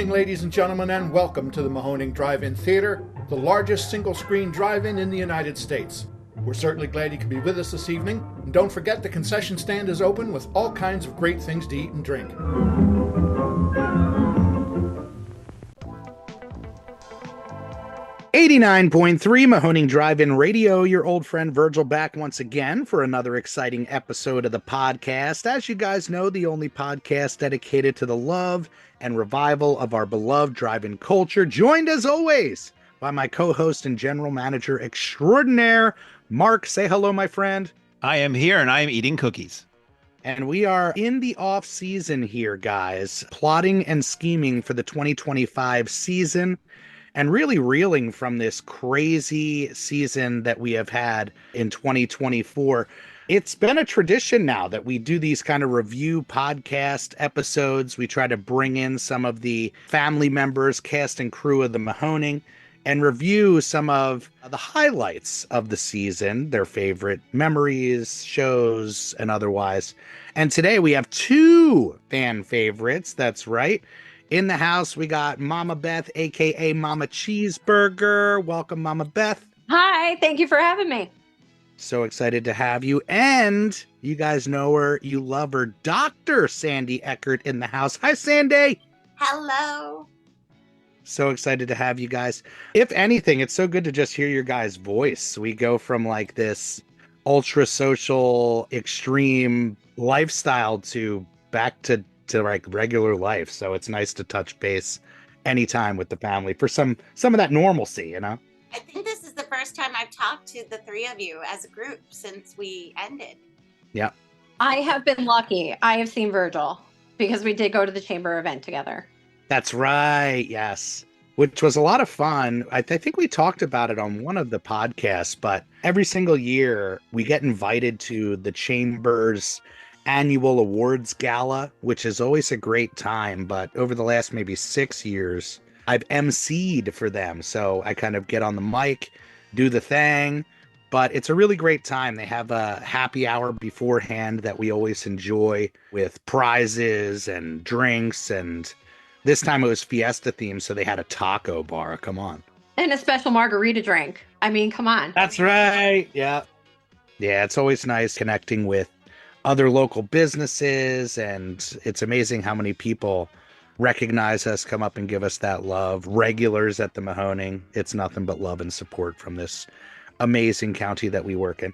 evening, ladies and gentlemen, and welcome to the Mahoning Drive-In Theater, the largest single-screen drive-in in the United States. We're certainly glad you could be with us this evening, and don't forget the concession stand is open with all kinds of great things to eat and drink. 89.3 Mahoning Drive-In Radio, your old friend Virgil back once again for another exciting episode of the podcast. As you guys know, the only podcast dedicated to the love and revival of our beloved drive-in culture, joined as always by my co-host and general manager extraordinaire, Mark. Say hello, my friend. I am here and I am eating cookies. And we are in the off season here, guys, plotting and scheming for the 2025 season. And really reeling from this crazy season that we have had in 2024. It's been a tradition now that we do these kind of review podcast episodes. We try to bring in some of the family members, cast and crew of the Mahoning, and review some of the highlights of the season, their favorite memories, shows, and otherwise. And today we have two fan favorites. That's right. In the house, we got Mama Beth, a.k.a. Mama Cheeseburger. Welcome, Mama Beth. Hi, thank you for having me. So excited to have you. And you guys know her, you love her, Dr. Sandy Eckert in the house. Hi, Sandy. Hello. So excited to have you guys. If anything, it's so good to just hear your guys' voice. We go from like this ultra social, extreme lifestyle to back to like regular life. So it's nice to touch base anytime with the family for some of that normalcy, you know? I think this is the first time I've talked to the three of you as a group since we ended. Yeah. I have been lucky. I have seen Virgil because we did go to the chamber event together. That's right. Yes. Which was a lot of fun. I think we talked about it on one of the podcasts, but every single year we get invited to the chamber's annual awards gala, which is always a great time. But over the last maybe 6 years, I've emceed for them. So I kind of get on the mic, do the thing, but it's a really great time. They have a happy hour beforehand that we always enjoy with prizes and drinks. And this time it was fiesta themed. So they had a taco bar. Come on. And a special margarita drink. I mean, come on. That's right. Yeah. Yeah. It's always nice connecting with other local businesses, and it's amazing how many people recognize us, come up and give us that love. Regulars at the Mahoning. It's nothing but love and support from this amazing county that we work in.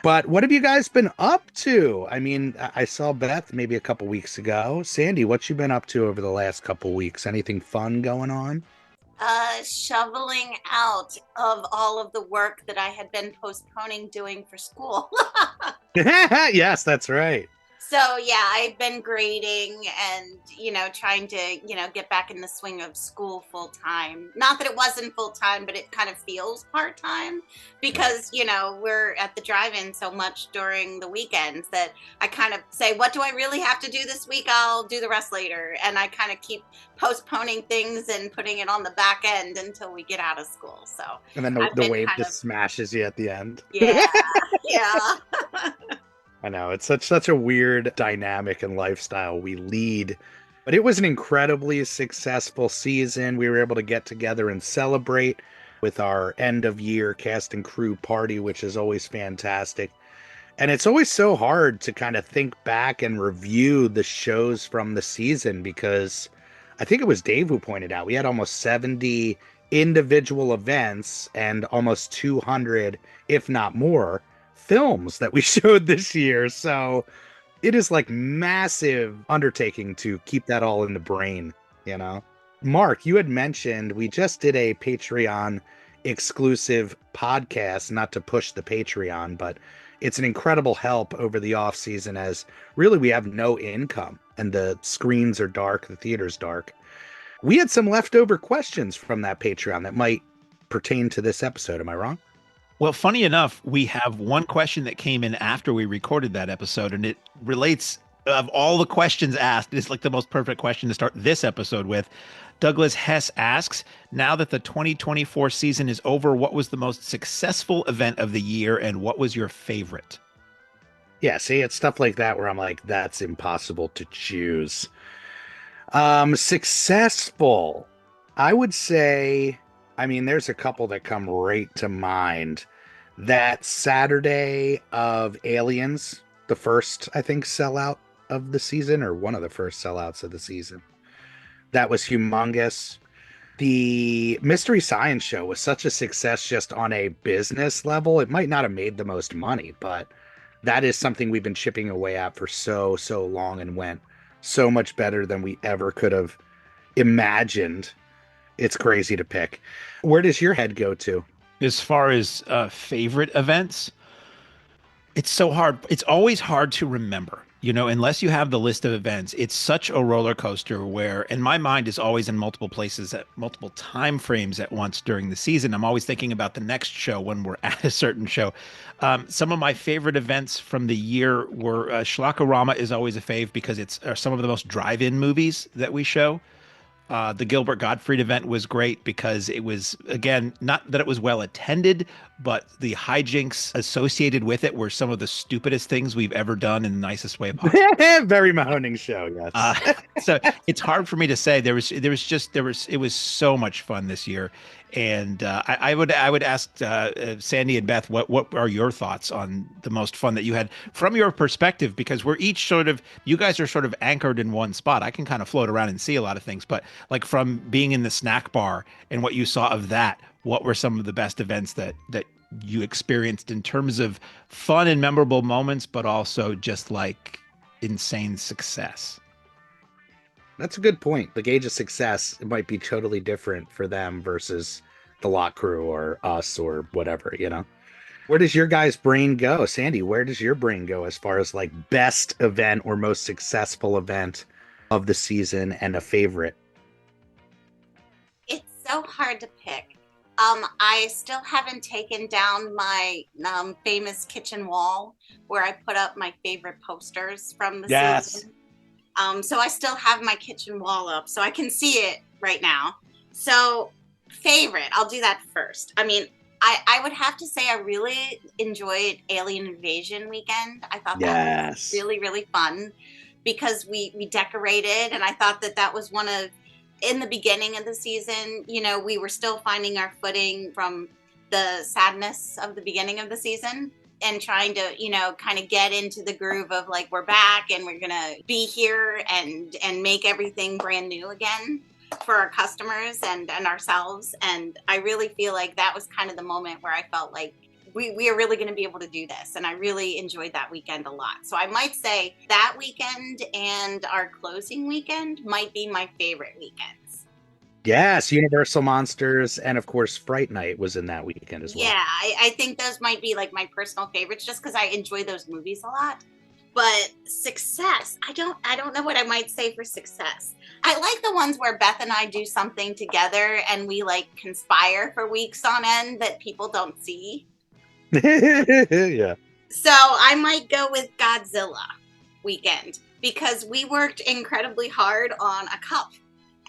But what have you guys been up to? I mean, I saw Beth maybe a couple weeks ago. Sandy, what you been up to over the last couple weeks? Anything fun going on? Shoveling out of all of the work that I had been postponing doing for school. Yes, that's right. So yeah, I've been grading and, trying to, get back in the swing of school full time. Not that it wasn't full time, but it kind of feels part time because, we're at the drive-in so much during the weekends that I kind of say, what do I really have to do this week? I'll do the rest later. And I kind of keep postponing things and putting it on the back end until we get out of school. So, and then the wave just smashes you at the end. Yeah. Yeah. I know, it's such a weird dynamic and lifestyle we lead, but it was an incredibly successful season. We were able to get together and celebrate with our end of year cast and crew party, which is always fantastic. And it's always so hard to kind of think back and review the shows from the season because I think it was Dave who pointed out we had almost 70 individual events and almost 200, if not more, films that we showed this year. So it is like massive undertaking to keep that all in the brain, Mark, you had mentioned we just did a Patreon exclusive podcast, not to push the Patreon, but it's an incredible help over the off season as really we have no income and the screens are dark, the theater's dark. We had some leftover questions from that Patreon that might pertain to this episode. Am I wrong? Well, funny enough, we have one question that came in after we recorded that episode, and it relates, of all the questions asked, it's like the most perfect question to start this episode with. Douglas Hess asks, now that the 2024 season is over, what was the most successful event of the year, and what was your favorite? Yeah, see, it's stuff like that where I'm like, that's impossible to choose. Successful. I would say, I mean, there's a couple that come right to mind. That Saturday of Aliens, the first, I think, sellout of the season, or one of the first sellouts of the season. That was humongous. The Mystery Science Show was such a success just on a business level. It might not have made the most money, but that is something we've been chipping away at for so long and went so much better than we ever could have imagined. It's crazy to pick. Where does your head go to? As far as favorite events, it's so hard. It's always hard to remember, unless you have the list of events. It's such a roller coaster where, and my mind is always in multiple places at multiple time frames at once during the season. I'm always thinking about the next show when we're at a certain show. Some of my favorite events from the year were Schlockorama is always a fave because it's some of the most drive-in movies that we show. The Gilbert Gottfried event was great because it was, again, not that it was well attended, but the hijinks associated with it were some of the stupidest things we've ever done in the nicest way possible. Very Mahoning show, yes. So it's hard for me to say. It was so much fun this year, and I would ask Sandy and Beth, what are your thoughts on the most fun that you had from your perspective? Because we're each you guys are sort of anchored in one spot. I can kind of float around and see a lot of things, but like from being in the snack bar and what you saw of that, what were some of the best events that you experienced in terms of fun and memorable moments, but also just like insane success? That's a good point. The gauge of success, it might be totally different for them versus the Lot Crew or us or whatever, Where does your guys' brain go? Sandy, where does your brain go as far as like best event or most successful event of the season and a favorite? It's so hard to pick. I still haven't taken down my famous kitchen wall where I put up my favorite posters from the season. So I still have my kitchen wall up, so I can see it right now. So favorite, I'll do that first. I mean, I would have to say I really enjoyed Alien Invasion weekend. I thought that was really, really fun because we decorated, and I thought that was one of, in the beginning of the season, we were still finding our footing from the sadness of the beginning of the season and trying to, kind of get into the groove of like, we're back and we're going to be here and make everything brand new again for our customers and ourselves. And I really feel like that was kind of the moment where I felt like we are really going to be able to do this. And I really enjoyed that weekend a lot. So I might say that weekend and our closing weekend might be my favorite weekends. Yes, Universal Monsters and of course Fright Night was in that weekend as well. Yeah, I think those might be like my personal favorites just because I enjoy those movies a lot. But success, I don't know what I might say for success. I like the ones where Beth and I do something together and we like conspire for weeks on end that people don't see. Yeah. So I might go with Godzilla weekend because we worked incredibly hard on a cup.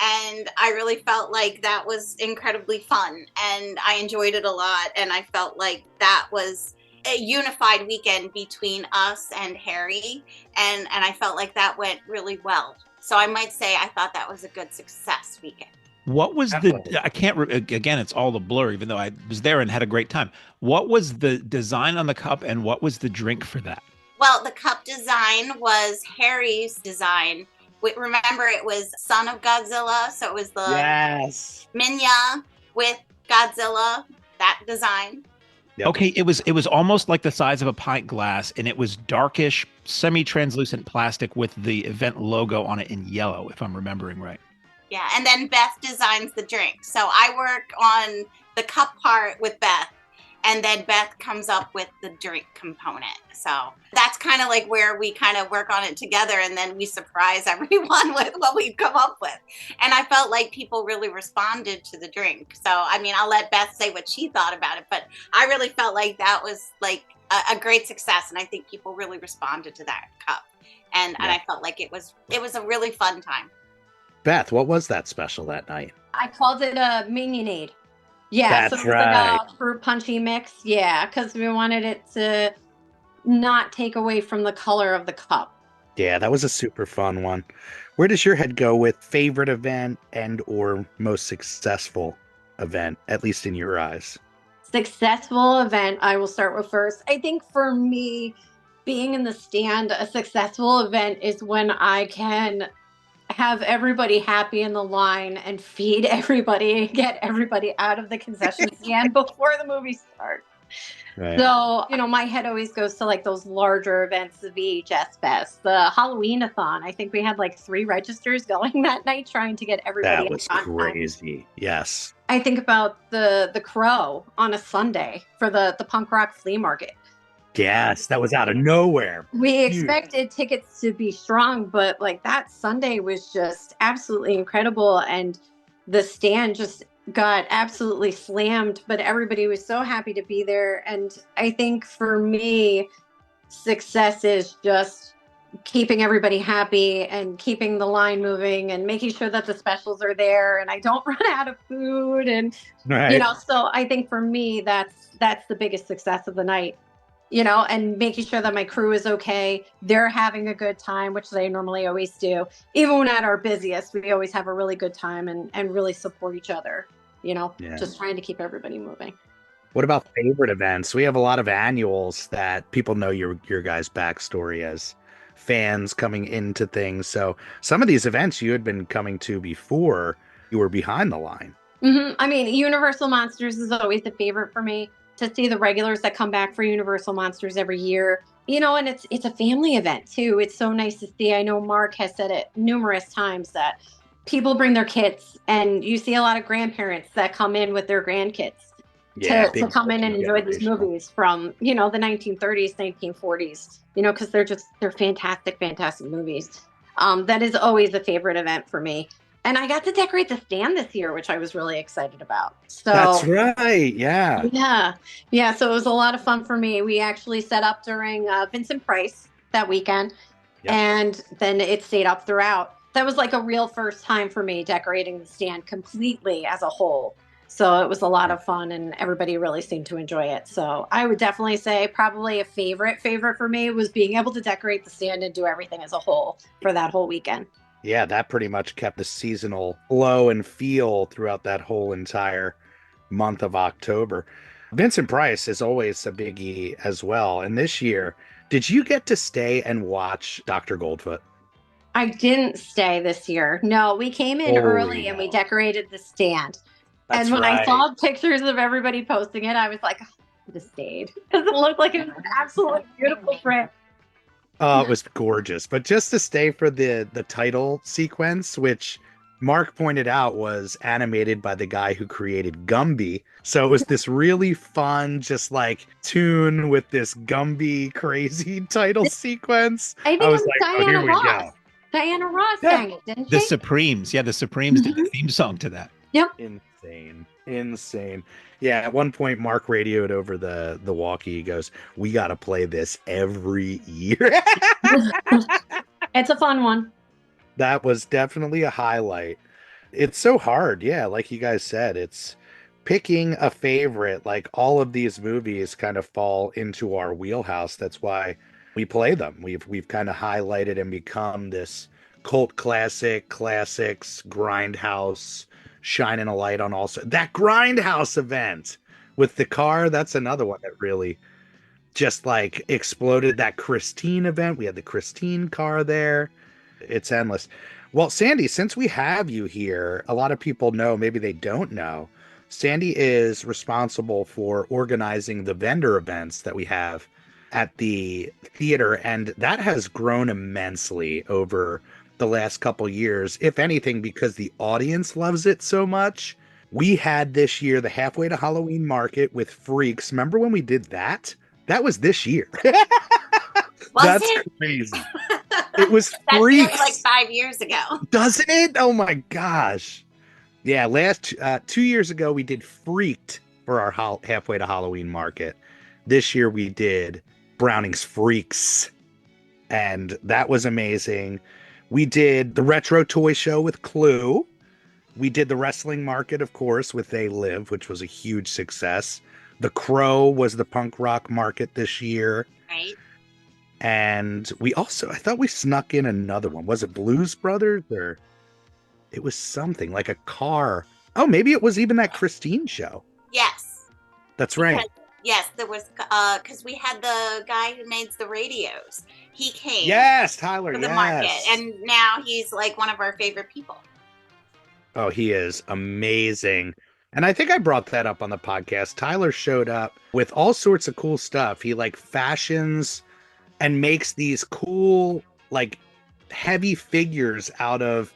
And I really felt like that was incredibly fun and I enjoyed it a lot. And I felt like that was a unified weekend between us and Harry. And I felt like that went really well. So I might say I thought that was a good success weekend. What was again, it's all the blur, even though I was there and had a great time. What was the design on the cup and what was the drink for that? Well, the cup design was Harry's design. Remember, it was Son of Godzilla, so it was the Minya with Godzilla, that design. Yep. Okay, it was almost like the size of a pint glass, and it was darkish, semi-translucent plastic with the event logo on it in yellow, if I'm remembering right. Yeah, and then Beth designs the drink. So I work on the cup part with Beth, and then Beth comes up with the drink component. So that's kind of like where we kind of work on it together, and then we surprise everyone with what we've come up with. And I felt like people really responded to the drink. So, I mean, I'll let Beth say what she thought about it, but I really felt like that was like a great success, and I think people really responded to that cup. And I felt like it was a really fun time. Beth, what was that special that night? I called it a Minionade. Yeah, that's so it was right. like a fruit punchy mix. Yeah, because we wanted it to not take away from the color of the cup. Yeah, that was a super fun one. Where does your head go with favorite event and or most successful event, at least in your eyes? Successful event, I will start with first. I think for me, being in the stand, a successful event is when I can have everybody happy in the line and feed everybody, get everybody out of the concession stand before the movie starts. Right. So, my head always goes to like those larger events, the VHS Fest, the Halloween-a-thon. I think we had like 3 registers going that night trying to get everybody That was on time. crazy. Yes. I think about the Crow on a Sunday for the punk rock flea market. Yes, that was out of nowhere. We Huge. expected tickets to be strong, but like that Sunday was just absolutely incredible. And the stand just got absolutely slammed, but everybody was so happy to be there. And I think for me, success is just keeping everybody happy and keeping the line moving and making sure that the specials are there and I don't run out of food. And, Right. so I think for me, that's the biggest success of the night. And making sure that my crew is okay. They're having a good time, which they normally always do. Even when at our busiest, we always have a really good time and really support each other, just trying to keep everybody moving. What about favorite events? We have a lot of annuals that people know your guys' backstory as fans coming into things. So some of these events you had been coming to before you were behind the line. Mm-hmm. I mean, Universal Monsters is always the favorite for me. To see the regulars that come back for Universal Monsters every year, and it's a family event too. It's so nice to see. I know Mark has said it numerous times that people bring their kids, and you see a lot of grandparents that come in with their grandkids to come in and enjoy these movies from, the 1930s, 1940s, because they're fantastic, fantastic movies. That is always a favorite event for me. And I got to decorate the stand this year, which I was really excited about. So that's right. Yeah. Yeah. So it was a lot of fun for me. We actually set up during Vincent Price that weekend, and then it stayed up throughout. That was like a real first time for me decorating the stand completely as a whole. So it was a lot of fun, and everybody really seemed to enjoy it. So I would definitely say probably a favorite for me was being able to decorate the stand and do everything as a whole for that whole weekend. Yeah, that pretty much kept the seasonal flow and feel throughout that whole entire month of October. Vincent Price is always a biggie as well. And this year, did you get to stay and watch Dr. Goldfoot? I didn't stay this year. No, we came in early and we decorated the stand. And when I saw pictures of everybody posting it, I was like, I should have stayed. Because it looked like it was an absolutely beautiful print. Oh, it was gorgeous. But just to stay for the title sequence, which Mark pointed out was animated by the guy who created Gumby. So it was this really fun, just like tune with this Gumby crazy title sequence. I think was it was like, Diana here we Ross. go. Diana Ross sang it, didn't she? The Supremes. Yeah, the Supremes did the theme song to that. Yep. Insane. Yeah, at one point Mark radioed over the walkie. He goes, "We got to play this every year." It's a fun one. That was definitely a highlight. It's so hard. Yeah, like you guys said, it's picking a favorite. Like all of these movies kind of fall into our wheelhouse. That's why we play them. We've kind of highlighted and become this cult classics, Grindhouse, shining a light on also that Grindhouse event with the car. That's another one that really just like exploded. That Christine event, we had the Christine car there. It's endless. Well, Sandy, since we have you here, a lot of people know, maybe they don't know, Sandy is responsible for organizing the vendor events that we have at the theater, and that has grown immensely over the last couple years, if anything, because the audience loves it so much. We had this year the Halfway to Halloween Market with Freaks. Remember when we did that? That was this year. That's crazy. It was Freaks. That feels like 5 years ago. Doesn't it? Oh my gosh. Yeah, last 2 years ago we did Freaked for our Halfway to Halloween Market. This year we did Browning's Freaks, and that was amazing. We did the retro toy show with Clue. We did the wrestling market, of course, with They Live, which was a huge success. The Crow was the punk rock market this year. Right. And I thought we snuck in another one. Was it Blues Brothers, or it was something like a car? Oh, maybe it was even that Christine show. Yes. That's right. Yes, there was, because we had the guy who made the radios. He came. Yes, Tyler. To the market, and now he's like one of our favorite people. Oh, he is amazing. And I think I brought that up on the podcast. Tyler showed up with all sorts of cool stuff. He like fashions and makes these cool, like heavy figures out of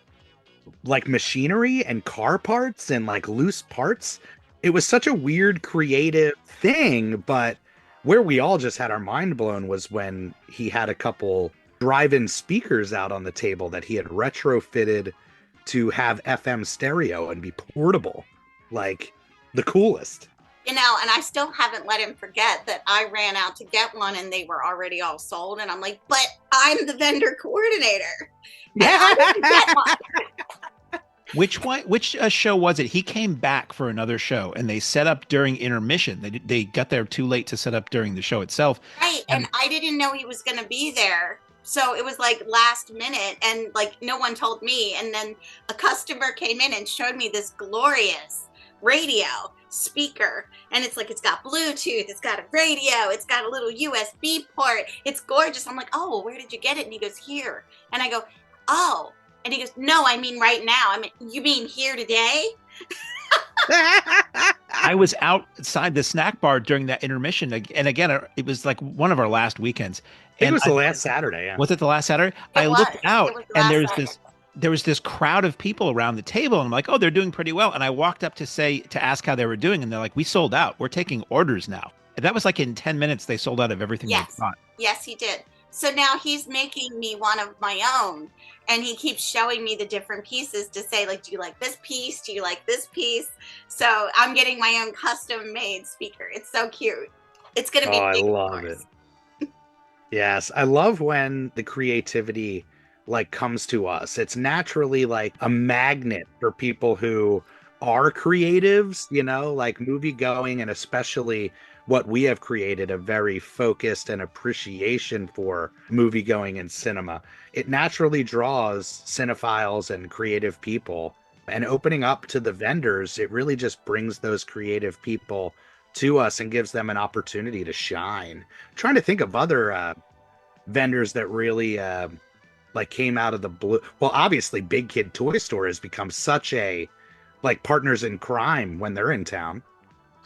like machinery and car parts and like loose parts. It was such a weird, creative thing, but where we all just had our mind blown was when he had a couple drive-in speakers out on the table that he had retrofitted to have FM stereo and be portable. Like the coolest. You know, and I still haven't let him forget that I ran out to get one and they were already all sold. And I'm like, but I'm the vendor coordinator. And I didn't get one. Which show was it? He came back for another show and they set up during intermission. They got there too late to set up during the show itself. Right. And I didn't know he was going to be there. So it was like last minute and like no one told me. And then a customer came in and showed me this glorious radio speaker, and it's like, it's got Bluetooth, it's got a radio, it's got a little USB port, it's gorgeous. I'm like, oh, where did you get it? And he goes, here. And I go, oh. And he goes, no, I mean right now. I mean, you mean here today? I was outside the snack bar during that intermission, and again, it was like one of our last weekends. It was the last Saturday. Yeah. Was it the last Saturday? I looked out, and there was this crowd of people around the table, and I'm like, oh, they're doing pretty well. And I walked up to ask how they were doing, and they're like, we sold out. We're taking orders now. And that was like in 10 minutes, they sold out of everything they bought. Yes, he did. So now he's making me one of my own, and he keeps showing me the different pieces to say, like, do you like this piece? Do you like this piece? So I'm getting my own custom-made speaker. It's so cute. It's going to be big. I love it. Yes, I love when the creativity like comes to us. It's naturally like a magnet for people who are creatives, you know, like movie going, and especially what we have created, a very focused and appreciation for movie going and cinema. It naturally draws cinephiles and creative people, and opening up to the vendors, it really just brings those creative people to us and gives them an opportunity to shine. I'm trying to think of other vendors that really like came out of the blue. Well, obviously Big Kid Toy Store has become such a like partners in crime when they're in town.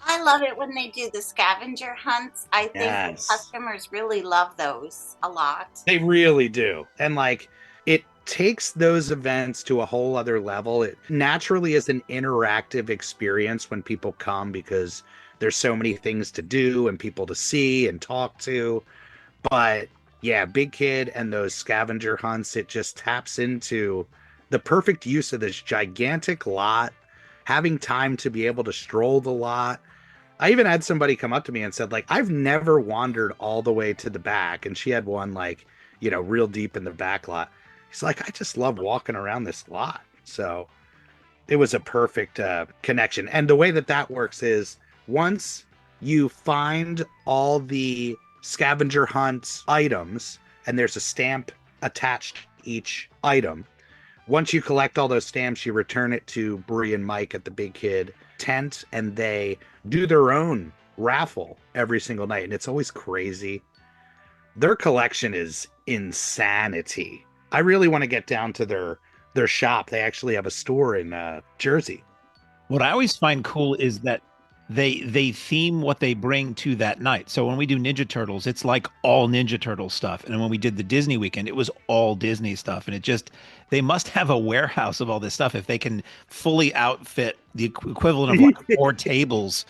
I love it when they do the scavenger hunts. I think the customers really love those a lot. They really do. And like it takes those events to a whole other level. It naturally is an interactive experience when people come, because there's so many things to do and people to see and talk to. But yeah, Big Kid and those scavenger hunts, it just taps into the perfect use of this gigantic lot, having time to be able to stroll the lot. I even had somebody come up to me and said, like, I've never wandered all the way to the back. And she had one like, you know, real deep in the back lot. He's like, I just love walking around this lot. So it was a perfect connection. And the way that works is once you find all the scavenger hunt items, and there's a stamp attached to each item. Once you collect all those stamps, you return it to Brie and Mike at the Big Kid tent, and they do their own raffle every single night, and it's always crazy. Their collection is insanity. I really want to get down to their shop. They actually have a store in Jersey. What I always find cool is that they theme what they bring to that night. So when we do Ninja Turtles, it's like all Ninja Turtle stuff. And when we did the Disney weekend, it was all Disney stuff. And they must have a warehouse of all this stuff if they can fully outfit the equivalent of like 4 tables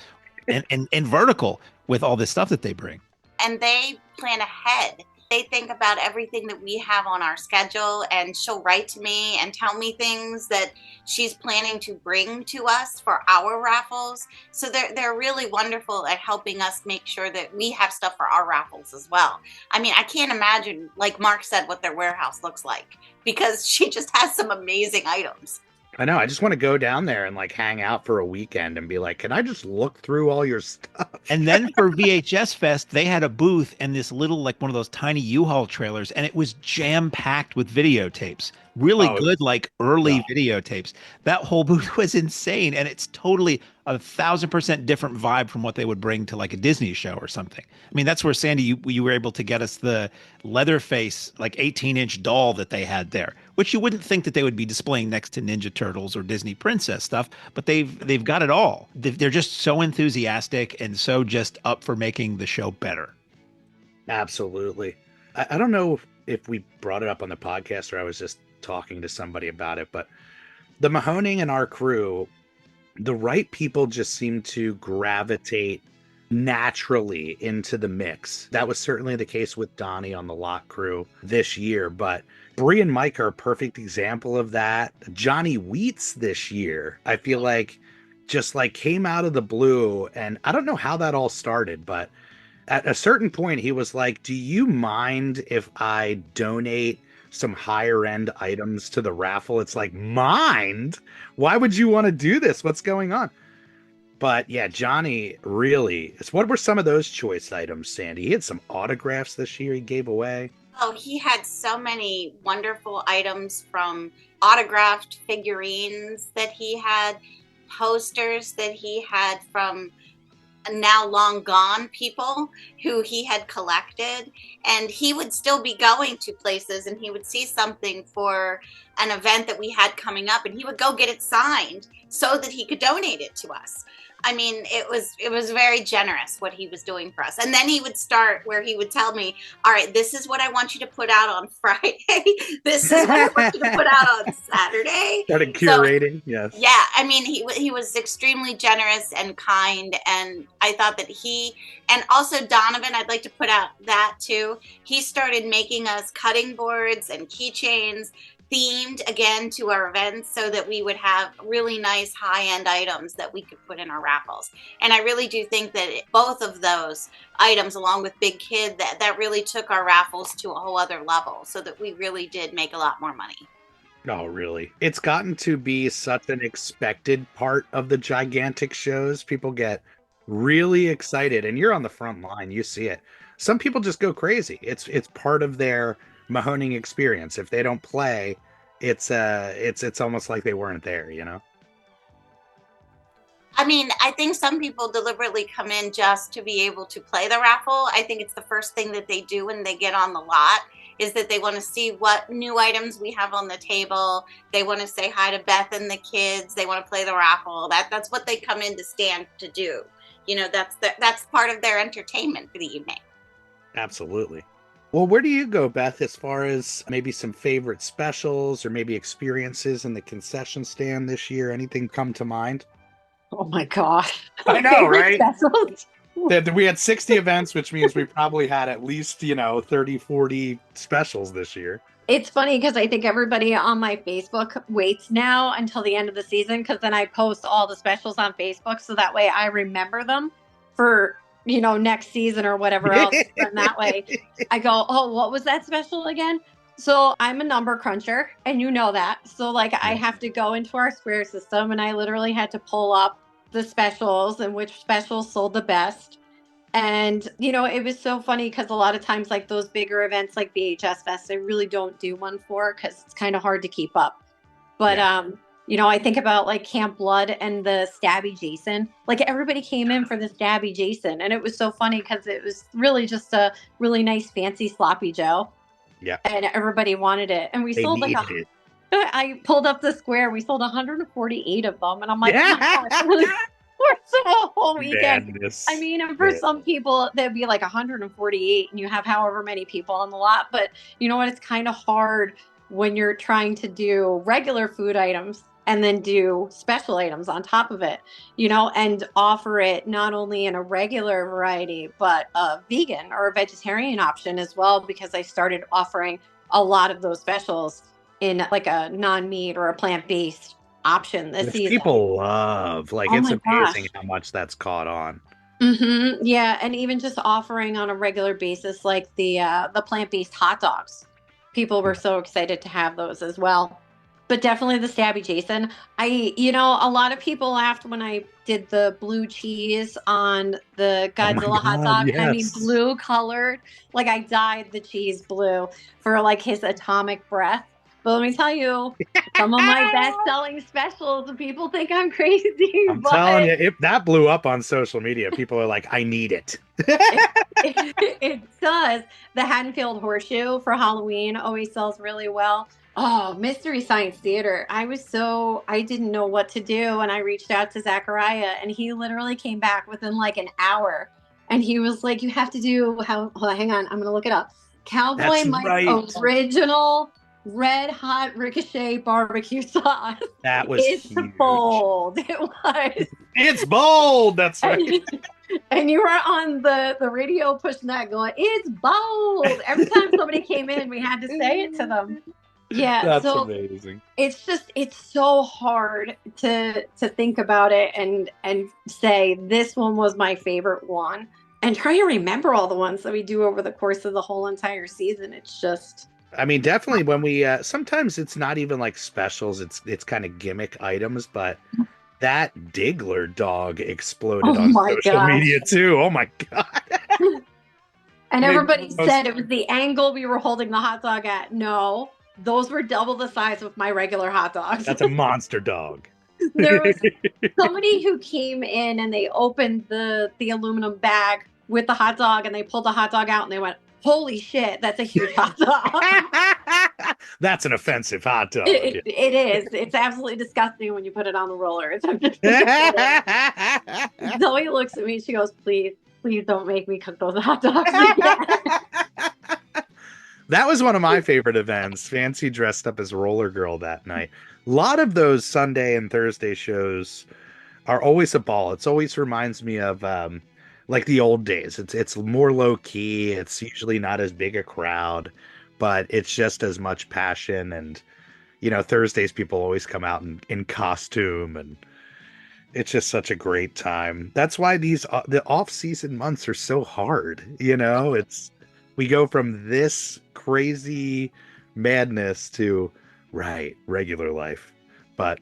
and vertical with all this stuff that they bring. And they plan ahead. They think about everything that we have on our schedule, and she'll write to me and tell me things that she's planning to bring to us for our raffles. So they're really wonderful at helping us make sure that we have stuff for our raffles as well. I mean, I can't imagine, like Mark said, what their warehouse looks like, because she just has some amazing items. I know. I just want to go down there and like hang out for a weekend and be like, can I just look through all your stuff? And then for VHS Fest, they had a booth and this little, like one of those tiny U-Haul trailers, and it was jam-packed with videotapes. Really Oh, good, like early yeah. videotapes. That whole booth was insane, and it's totally 1,000% different vibe from what they would bring to like a Disney show or something. I mean, that's where Sandy, you were able to get us the Leatherface, like 18-inch doll that they had there, which you wouldn't think that they would be displaying next to Ninja Turtles or Disney Princess stuff, but they've got it all. They're just so enthusiastic and so just up for making the show better. Absolutely. I don't know if we brought it up on the podcast or I was just talking to somebody about it, but the Mahoning and our crew, the right people just seem to gravitate naturally into the mix. That was certainly the case with Donnie on the Lot crew this year, but Bree and Mike are a perfect example of that. Johnny Wheats this year, I feel like just like came out of the blue, and I don't know how that all started, but at a certain point he was like, do you mind if I donate some higher end items to the raffle? It's like, mind? Why would you want to do this? What's going on? But yeah, Johnny really, what were some of those choice items, Sandy? He had some autographs this year he gave away. Oh, he had so many wonderful items, from autographed figurines that he had, posters that he had from now long gone people who he had collected. And he would still be going to places and he would see something for an event that we had coming up and he would go get it signed so that he could donate it to us. I mean, it was very generous what he was doing for us. And then he would start where he would tell me, all right, this is what I want you to put out on Friday. This is what I want you to put out on Saturday. Started curating, yes. Yeah, I mean, he was extremely generous and kind. And I thought that and also Donovan, I'd like to put out that too. He started making us cutting boards and keychains themed again to our events so that we would have really nice high-end items that we could put in our raffles. And I really do think that both of those items, along with Big Kid, that really took our raffles to a whole other level so that we really did make a lot more money. Oh, really? It's gotten to be such an expected part of the gigantic shows. People get really excited, and you're on the front line. You see it. Some people just go crazy. It's part of their Mahoning experience. If they don't play, it's almost like they weren't there, you know? I mean, I think some people deliberately come in just to be able to play the raffle. I think it's the first thing that they do when they get on the lot is that they want to see what new items we have on the table. They want to say hi to Beth and the kids. They want to play the raffle. That's what they come in to stand to do. You know, that's part of their entertainment for the evening. Absolutely. Well, where do you go, Beth, as far as maybe some favorite specials or maybe experiences in the concession stand this year? Anything come to mind? Oh my gosh. I know, Favorite right? specials? We had 60 events, which means we probably had at least, 30, 40 specials this year. It's funny because I think everybody on my Facebook waits now until the end of the season because then I post all the specials on Facebook so that way I remember them for next season or whatever else. And that way I go, oh, what was that special again? So I'm a number cruncher and you know that. So I have to go into our Square system and I literally had to pull up the specials and which specials sold the best. And, it was so funny because a lot of times those bigger events like VHS Fest, I really don't do one for because it's kind of hard to keep up. But, I think about Camp Blood and the Stabby Jason. Everybody came in for the Stabby Jason. And it was so funny because it was really just a really nice, fancy Sloppy Joe. Yeah. And everybody wanted it. And we sold it. I pulled up the Square. We sold 148 of them. And I'm like, oh my gosh, for a whole weekend. Madness. I mean, and for some people, there'd be 148 and you have however many people on the lot. But you know what? It's kind of hard when you're trying to do regular food items and then do special items on top of it, and offer it not only in a regular variety, but a vegan or a vegetarian option as well, because I started offering a lot of those specials in a non-meat or a plant-based option this season. People love, it's amazing how much that's caught on. Mm-hmm. Yeah, and even just offering on a regular basis, the plant-based hot dogs. People were so excited to have those as well. but definitely the Stabby Jason. A lot of people laughed when I did the blue cheese on the Oh my Godzilla hot God, dog. And I mean, yes. blue colored. Like I dyed the cheese blue for like his atomic breath. But let me tell you, some of my best-selling specials, people think I'm crazy, I'm but telling you, if that blew up on social media, people are like, I need it. it does. The Haddonfield Horseshoe for Halloween always sells really well. Oh, Mystery Science Theater. I didn't know what to do. And I reached out to Zachariah and he literally came back within like an hour. And he was like, you have to do hold on, hang on. I'm going to look it up. Cowboy That's Mike's right. original red hot ricochet barbecue sauce. That was It's huge. bold. It was. It's bold. That's right. And you were on the radio pushing that going, it's bold. Every time somebody came in, we had to say it to them. Yeah. That's So amazing. it's so hard to think about it and say this one was my favorite one. And try to remember all the ones that we do over the course of the whole entire season. It's just I mean, definitely when we sometimes it's not even like specials, it's kind of gimmick items, but that Diggler dog exploded on social media too. Oh my God. And everybody said it was the angle we were holding the hot dog at. No, those were double the size of my regular hot dogs. That's a monster dog. There was somebody who came in and they opened the aluminum bag with the hot dog and they pulled the hot dog out and they went, holy shit, that's a huge hot dog. That's an offensive hot dog. It is. It's absolutely disgusting when you put it on the roller. Zoe looks at me. She goes, please don't make me cook those hot dogs again. That was one of my favorite events. Fancy dressed up as Roller Girl that night. A lot of those Sunday and Thursday shows are always a ball. It always reminds me of like the old days. It's more low key. It's usually not as big a crowd, but it's just as much passion. And Thursdays people always come out in costume, and it's just such a great time. That's why the off-season months are so hard. We go from this crazy madness to regular life. But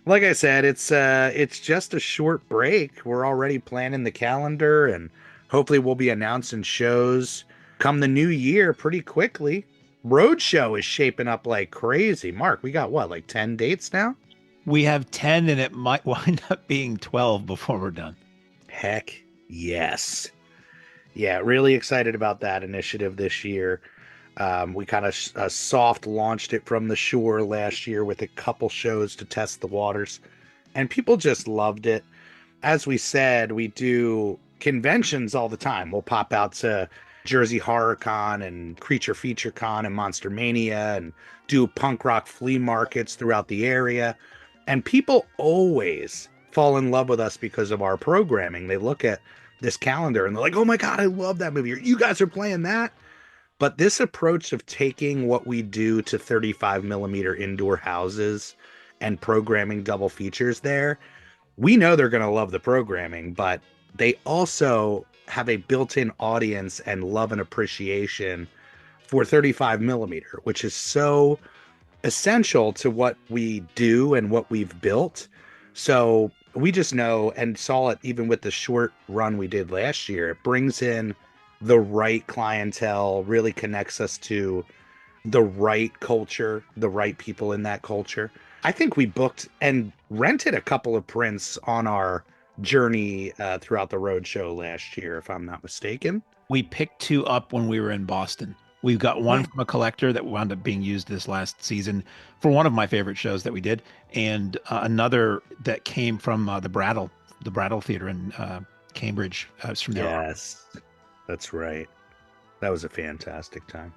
like I said, it's just a short break. We're already planning the calendar, and hopefully we'll be announcing shows come the new year pretty quickly. Roadshow is shaping up like crazy. Mark, we got what, like 10 dates now? We have 10, and it might wind up being 12 before we're done. Heck yes. Yeah, really excited about that initiative this year. We kind of soft launched it from the shore last year with a couple shows to test the waters, and people just loved it. As we said, we do conventions all the time. We'll pop out to Jersey Horror Con and Creature Feature Con and Monster Mania and do punk rock flea markets throughout the area. And people always fall in love with us because of our programming. They look at this calendar and they're like, oh my God, I love that movie. You guys are playing that? But this approach of taking what we do to 35 millimeter indoor houses and programming double features there, we know they're going to love the programming, but they also have a built-in audience and love and appreciation for 35 millimeter, which is so essential to what we do and what we've built. So we just know, and saw it even with the short run we did last year, it brings in the right clientele, really connects us to the right culture, the right people in that culture. I think we booked and rented a couple of prints on our journey throughout the road show last year, if I'm not mistaken. We picked 2 up when we were in Boston. We've got one from a collector that wound up being used this last season for one of my favorite shows that we did, and another that came from the Brattle Theater in Cambridge. It's from there. Yes, that's right. That was a fantastic time.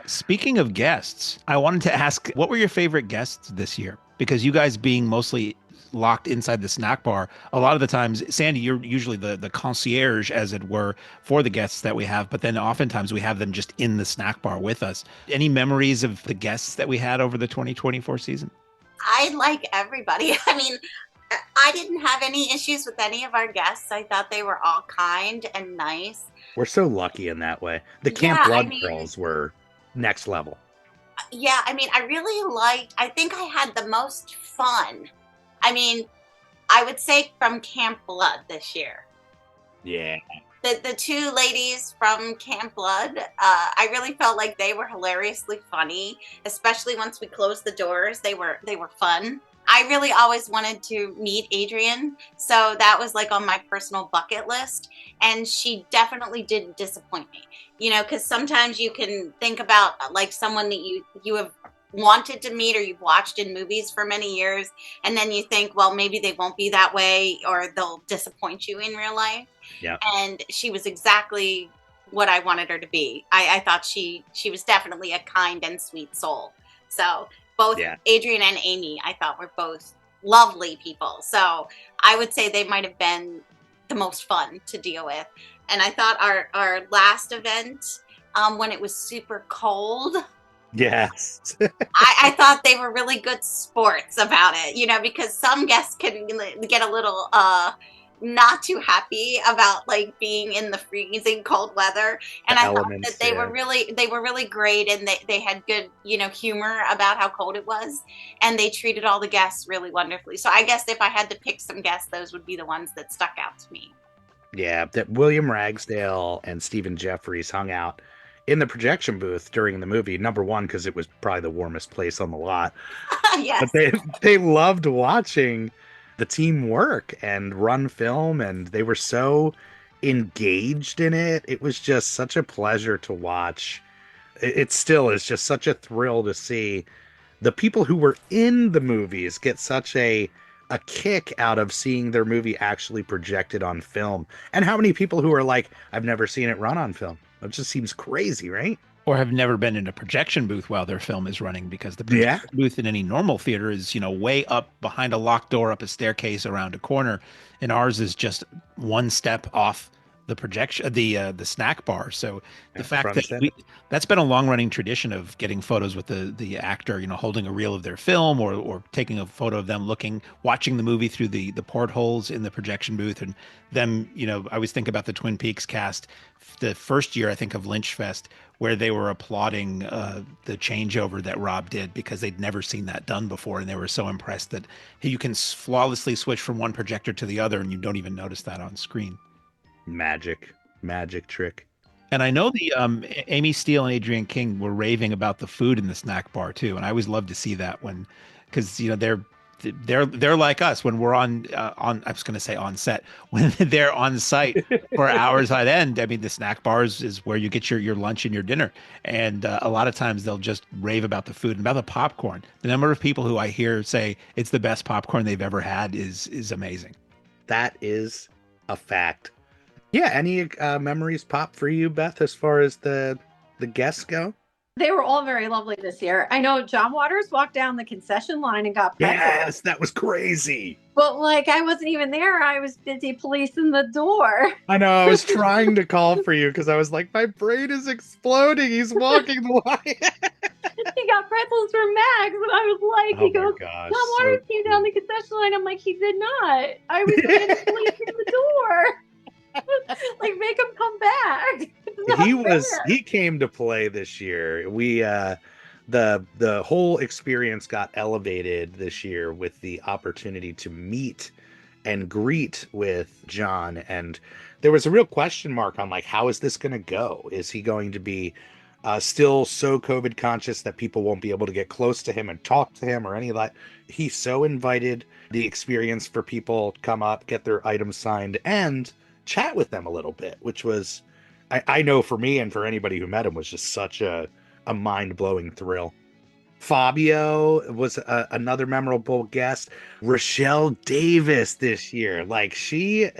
Speaking of guests, I wanted to ask, what were your favorite guests this year? Because you guys being mostly locked inside the snack bar, a lot of the times, Sandy, you're usually the concierge, as it were, for the guests that we have, but then oftentimes we have them just in the snack bar with us. Any memories of the guests that we had over the 2024 season? I like everybody. I mean, I didn't have any issues with any of our guests. I thought they were all kind and nice. We're so lucky in that way. The Camp Blood Girls were next level. Yeah, I mean, I think I had the most fun. I mean, I would say from Camp Blood this year. Yeah. The two ladies from Camp Blood, I really felt like they were hilariously funny, especially once we closed the doors. They were fun. I really always wanted to meet Adrienne, so that was like on my personal bucket list, and she definitely didn't disappoint me. You know, because sometimes you can think about like someone that you have wanted to meet or you've watched in movies for many years, and then you think, well, maybe they won't be that way or they'll disappoint you in real life. Yeah. And she was exactly what I wanted her to be. I thought she was definitely a kind and sweet soul. So both Yeah. Adrienne and Amy, I thought were both lovely people. So I would say they might have been the most fun to deal with. And I thought our last event, when it was super cold, Yes. I thought they were really good sports about it, you know, because some guests can get a little not too happy about like being in the freezing cold weather. And The I thought elements, that they yeah. were really great, and they had good, you know, humor about how cold it was, and they treated all the guests really wonderfully. So I guess if I had to pick some guests, those would be the ones that stuck out to me. Yeah, that William Ragsdale and Stephen Jeffries hung out in the projection booth during the movie. Number one, because it was probably the warmest place on the lot. But Yes. they loved watching the team work and run film, and they were so engaged in it. It was just such a pleasure to watch. It still is just such a thrill to see the people who were in the movies get such a kick out of seeing their movie actually projected on film. And how many people who are like, I've never seen it run on film. It just seems crazy, right? Or have never been in a projection booth while their film is running, because the Yeah. projection booth in any normal theater is, you know, way up behind a locked door, up a staircase, around a corner, and ours is just one step off the projection, the snack bar. So the fact Front that center. that's been a long running tradition of getting photos with the actor, you know, holding a reel of their film, or taking a photo of them watching the movie through the portholes in the projection booth, and them, you know, I always think about the Twin Peaks cast, the first year I think of Lynchfest, where they were applauding the changeover that Rob did, because they'd never seen that done before, and they were so impressed that you can flawlessly switch from one projector to the other and you don't even notice that on screen. Magic trick. And I know the Amy Steele and Adrienne King were raving about the food in the snack bar too, and I always love to see that, when, because you know they're like us when we're on I was going to say on set, when they're on site for hours on end. I mean, the snack bars is where you get your lunch and your dinner, and a lot of times they'll just rave about the food and about the popcorn. The number of people who I hear say it's the best popcorn they've ever had is amazing. That is a fact. Yeah, any memories pop for you, Beth, as far as the guests go? They were all very lovely this year. I know John Waters walked down the concession line and got pretzels. Yes, that was crazy. But like, I wasn't even there. I was busy policing the door. I know, I was trying to call for you because I was like, my brain is exploding. He's walking the line. He got pretzels from Max, and I was like, he goes, gosh, John Waters came down the concession line. I'm like, he did not. I was trying to policing the door. Like, make him come back. He came to play this year. We the whole experience got elevated this year with the opportunity to meet and greet with John, and there was a real question mark on like, how is this going to go? Is he going to be still so COVID conscious that people won't be able to get close to him and talk to him or any of that? He so invited the experience for people to come up, get their items signed, and chat with them a little bit, which was, I know for me and for anybody who met him, was just such a mind-blowing thrill. Fabio was another memorable guest. Rochelle Davis this year, like she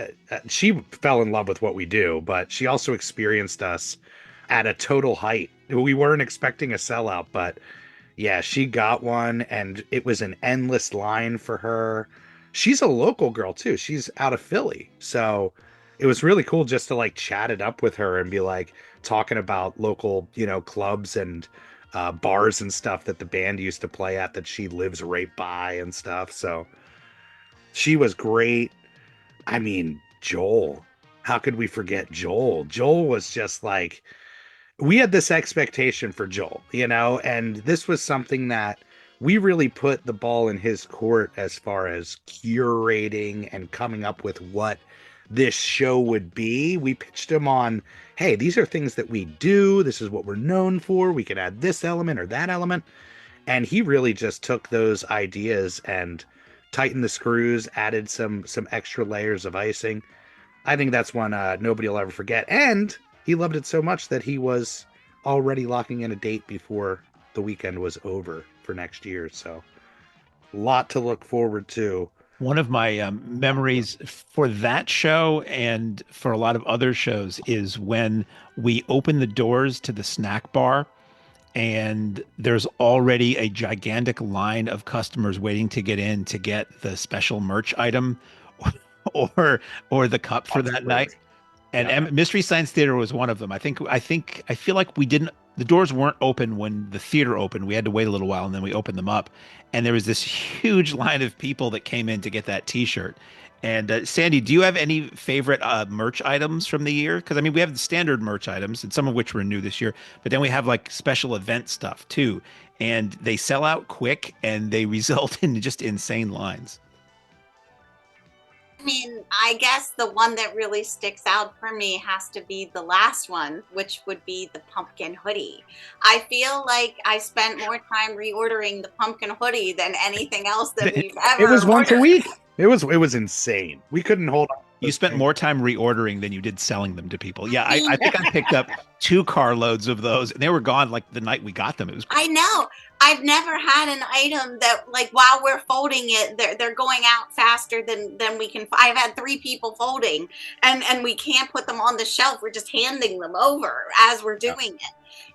fell in love with what we do, but she also experienced us at a total height. We weren't expecting a sellout, but yeah, she got one, and it was an endless line for her. She's a local girl too. She's out of Philly, so it was really cool just to like chat it up with her and be like talking about local, you know, clubs and bars and stuff that the band used to play at that she lives right by and stuff. So she was great. I mean, Joel, how could we forget Joel? Joel was just like, we had this expectation for Joel, and this was something that we really put the ball in his court as far as curating and coming up with what this show would be. We pitched him on, hey, these are things that we do. This is what we're known for. We can add this element or that element. And he really just took those ideas and tightened the screws, added some extra layers of icing. I think that's one nobody will ever forget. And he loved it so much that he was already locking in a date before the weekend was over for next year. So a lot to look forward to. One of my memories for that show and for a lot of other shows is when we open the doors to the snack bar and there's already a gigantic line of customers waiting to get in to get the special merch item or the cup for that night. And Mystery Science Theater was one of them. I feel like the doors weren't open when the theater opened. We had to wait a little while and then we opened them up. And there was this huge line of people that came in to get that t-shirt. And Sandy, do you have any favorite merch items from the year? Because we have the standard merch items, and some of which were new this year, but then we have like special event stuff too. And they sell out quick and they result in just insane lines. I guess the one that really sticks out for me has to be the last one, which would be the pumpkin hoodie. I feel like I spent more time reordering the pumpkin hoodie than anything else that we've ever It was once a ordered. week. It was insane. We couldn't hold on. You spent more time reordering than you did selling them to people. Yeah, I think I picked up 2 carloads of those, and they were gone like the night we got them. It was I know. I've never had an item that, like, while we're folding it, they're going out faster than we can. I've had 3 people folding, and we can't put them on the shelf. We're just handing them over as we're doing it.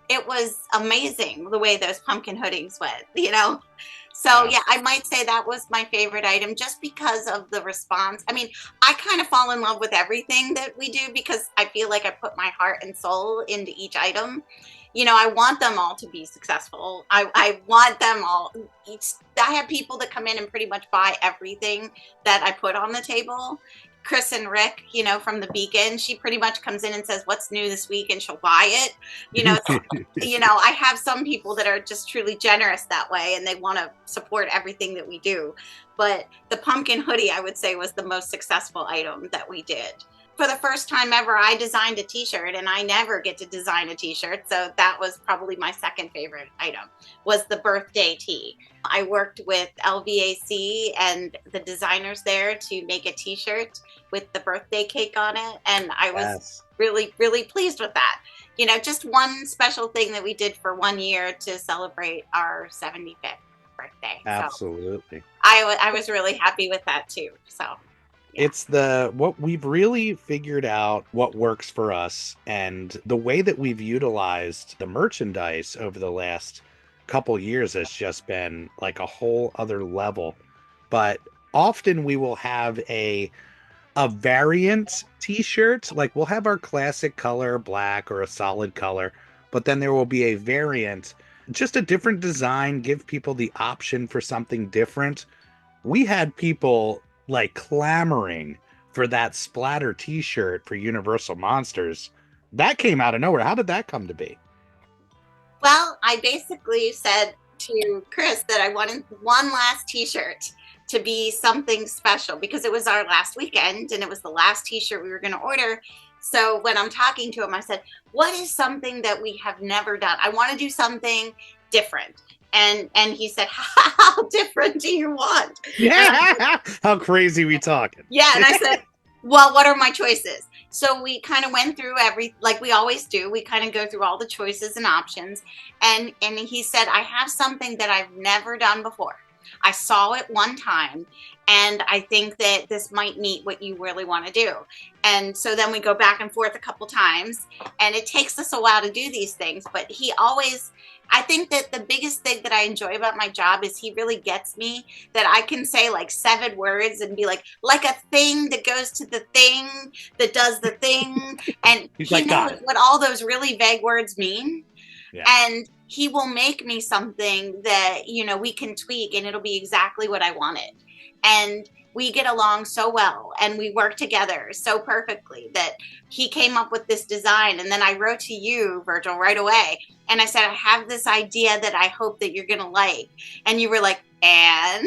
It was amazing the way those pumpkin hoodies went, So, yeah, I might say that was my favorite item just because of the response. I kind of fall in love with everything that we do because I feel like I put my heart and soul into each item. I want them all to be successful. I want them all. I have people that come in and pretty much buy everything that I put on the table. Chris and Rick, from the Beacon, she pretty much comes in and says, what's new this week? And she'll buy it. I have some people that are just truly generous that way and they want to support everything that we do. But the pumpkin hoodie, I would say, was the most successful item that we did. For the first time ever, I designed a t-shirt, and I never get to design a t-shirt. So that was probably my second favorite item, was the birthday tee. I worked with LVAC and the designers there to make a t-shirt with the birthday cake on it. And I was really, really pleased with that. Just one special thing that we did for 1 year to celebrate our 75th birthday. Absolutely. So I was really happy with that too. So. Yeah. It's what we've really figured out what works for us, and the way that we've utilized the merchandise over the last couple years has just been like a whole other level. But often we will have a variant t-shirt, like we'll have our classic color, black or a solid color, but then there will be a variant, just a different design, give people the option for something different. We had people like clamoring for that splatter t-shirt for Universal Monsters. That came out of nowhere. How did that come to be? Well, I basically said to Chris that I wanted one last t-shirt to be something special because it was our last weekend and it was the last t-shirt we were going to order. So when I'm talking to him, I said, what is something that we have never done? I want to do something different. And he said, how different do you want? Yeah. How crazy we talking? Yeah. And I said, well, what are my choices? So we kind of went through like we always do. We kind of go through all the choices and options. And he said, I have something that I've never done before. I saw it one time, and I think that this might meet what you really want to do. And so then we go back and forth a couple times, and it takes us a while to do these things. But I think that the biggest thing that I enjoy about my job is he really gets me, that I can say like 7 words and be like a thing that goes to the thing that does the thing. And he knows what all those really vague words mean. Yeah. And he will make me something that, we can tweak and it'll be exactly what I wanted. And we get along so well and we work together so perfectly that he came up with this design. And then I wrote to you, Virgil, right away. And I said, I have this idea that I hope that you're going to like. And you were like, and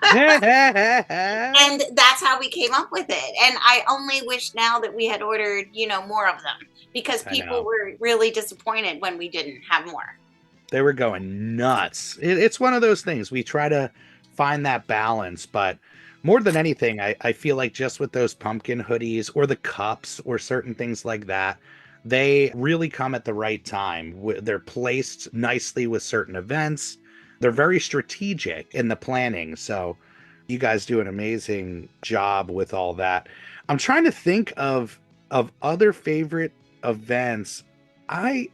and that's how we came up with it. And I only wish now that we had ordered, more of them, because people were really disappointed when we didn't have more. They were going nuts. It's one of those things. We try to find that balance, but more than anything, I feel like just with those pumpkin hoodies or the cups or certain things like that, they really come at the right time. They're placed nicely with certain events. They're very strategic in the planning. So you guys do an amazing job with all that. I'm trying to think of other favorite events. I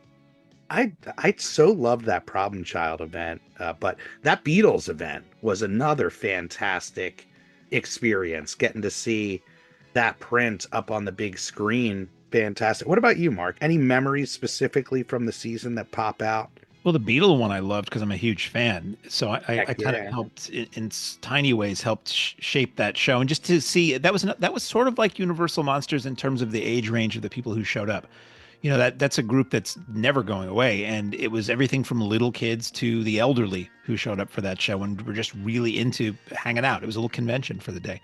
so loved that Problem Child event, but that Beatles event was another fantastic experience. Getting to see that print up on the big screen, fantastic. What about you, Mark? Any memories specifically from the season that pop out? Well, the Beatle one I loved because I'm a huge fan. So I kind of helped in tiny ways, helped shape that show. And just to see, that was sort of like Universal Monsters in terms of the age range of the people who showed up. That's a group that's never going away. And it was everything from little kids to the elderly who showed up for that show and were just really into hanging out. It was a little convention for the day.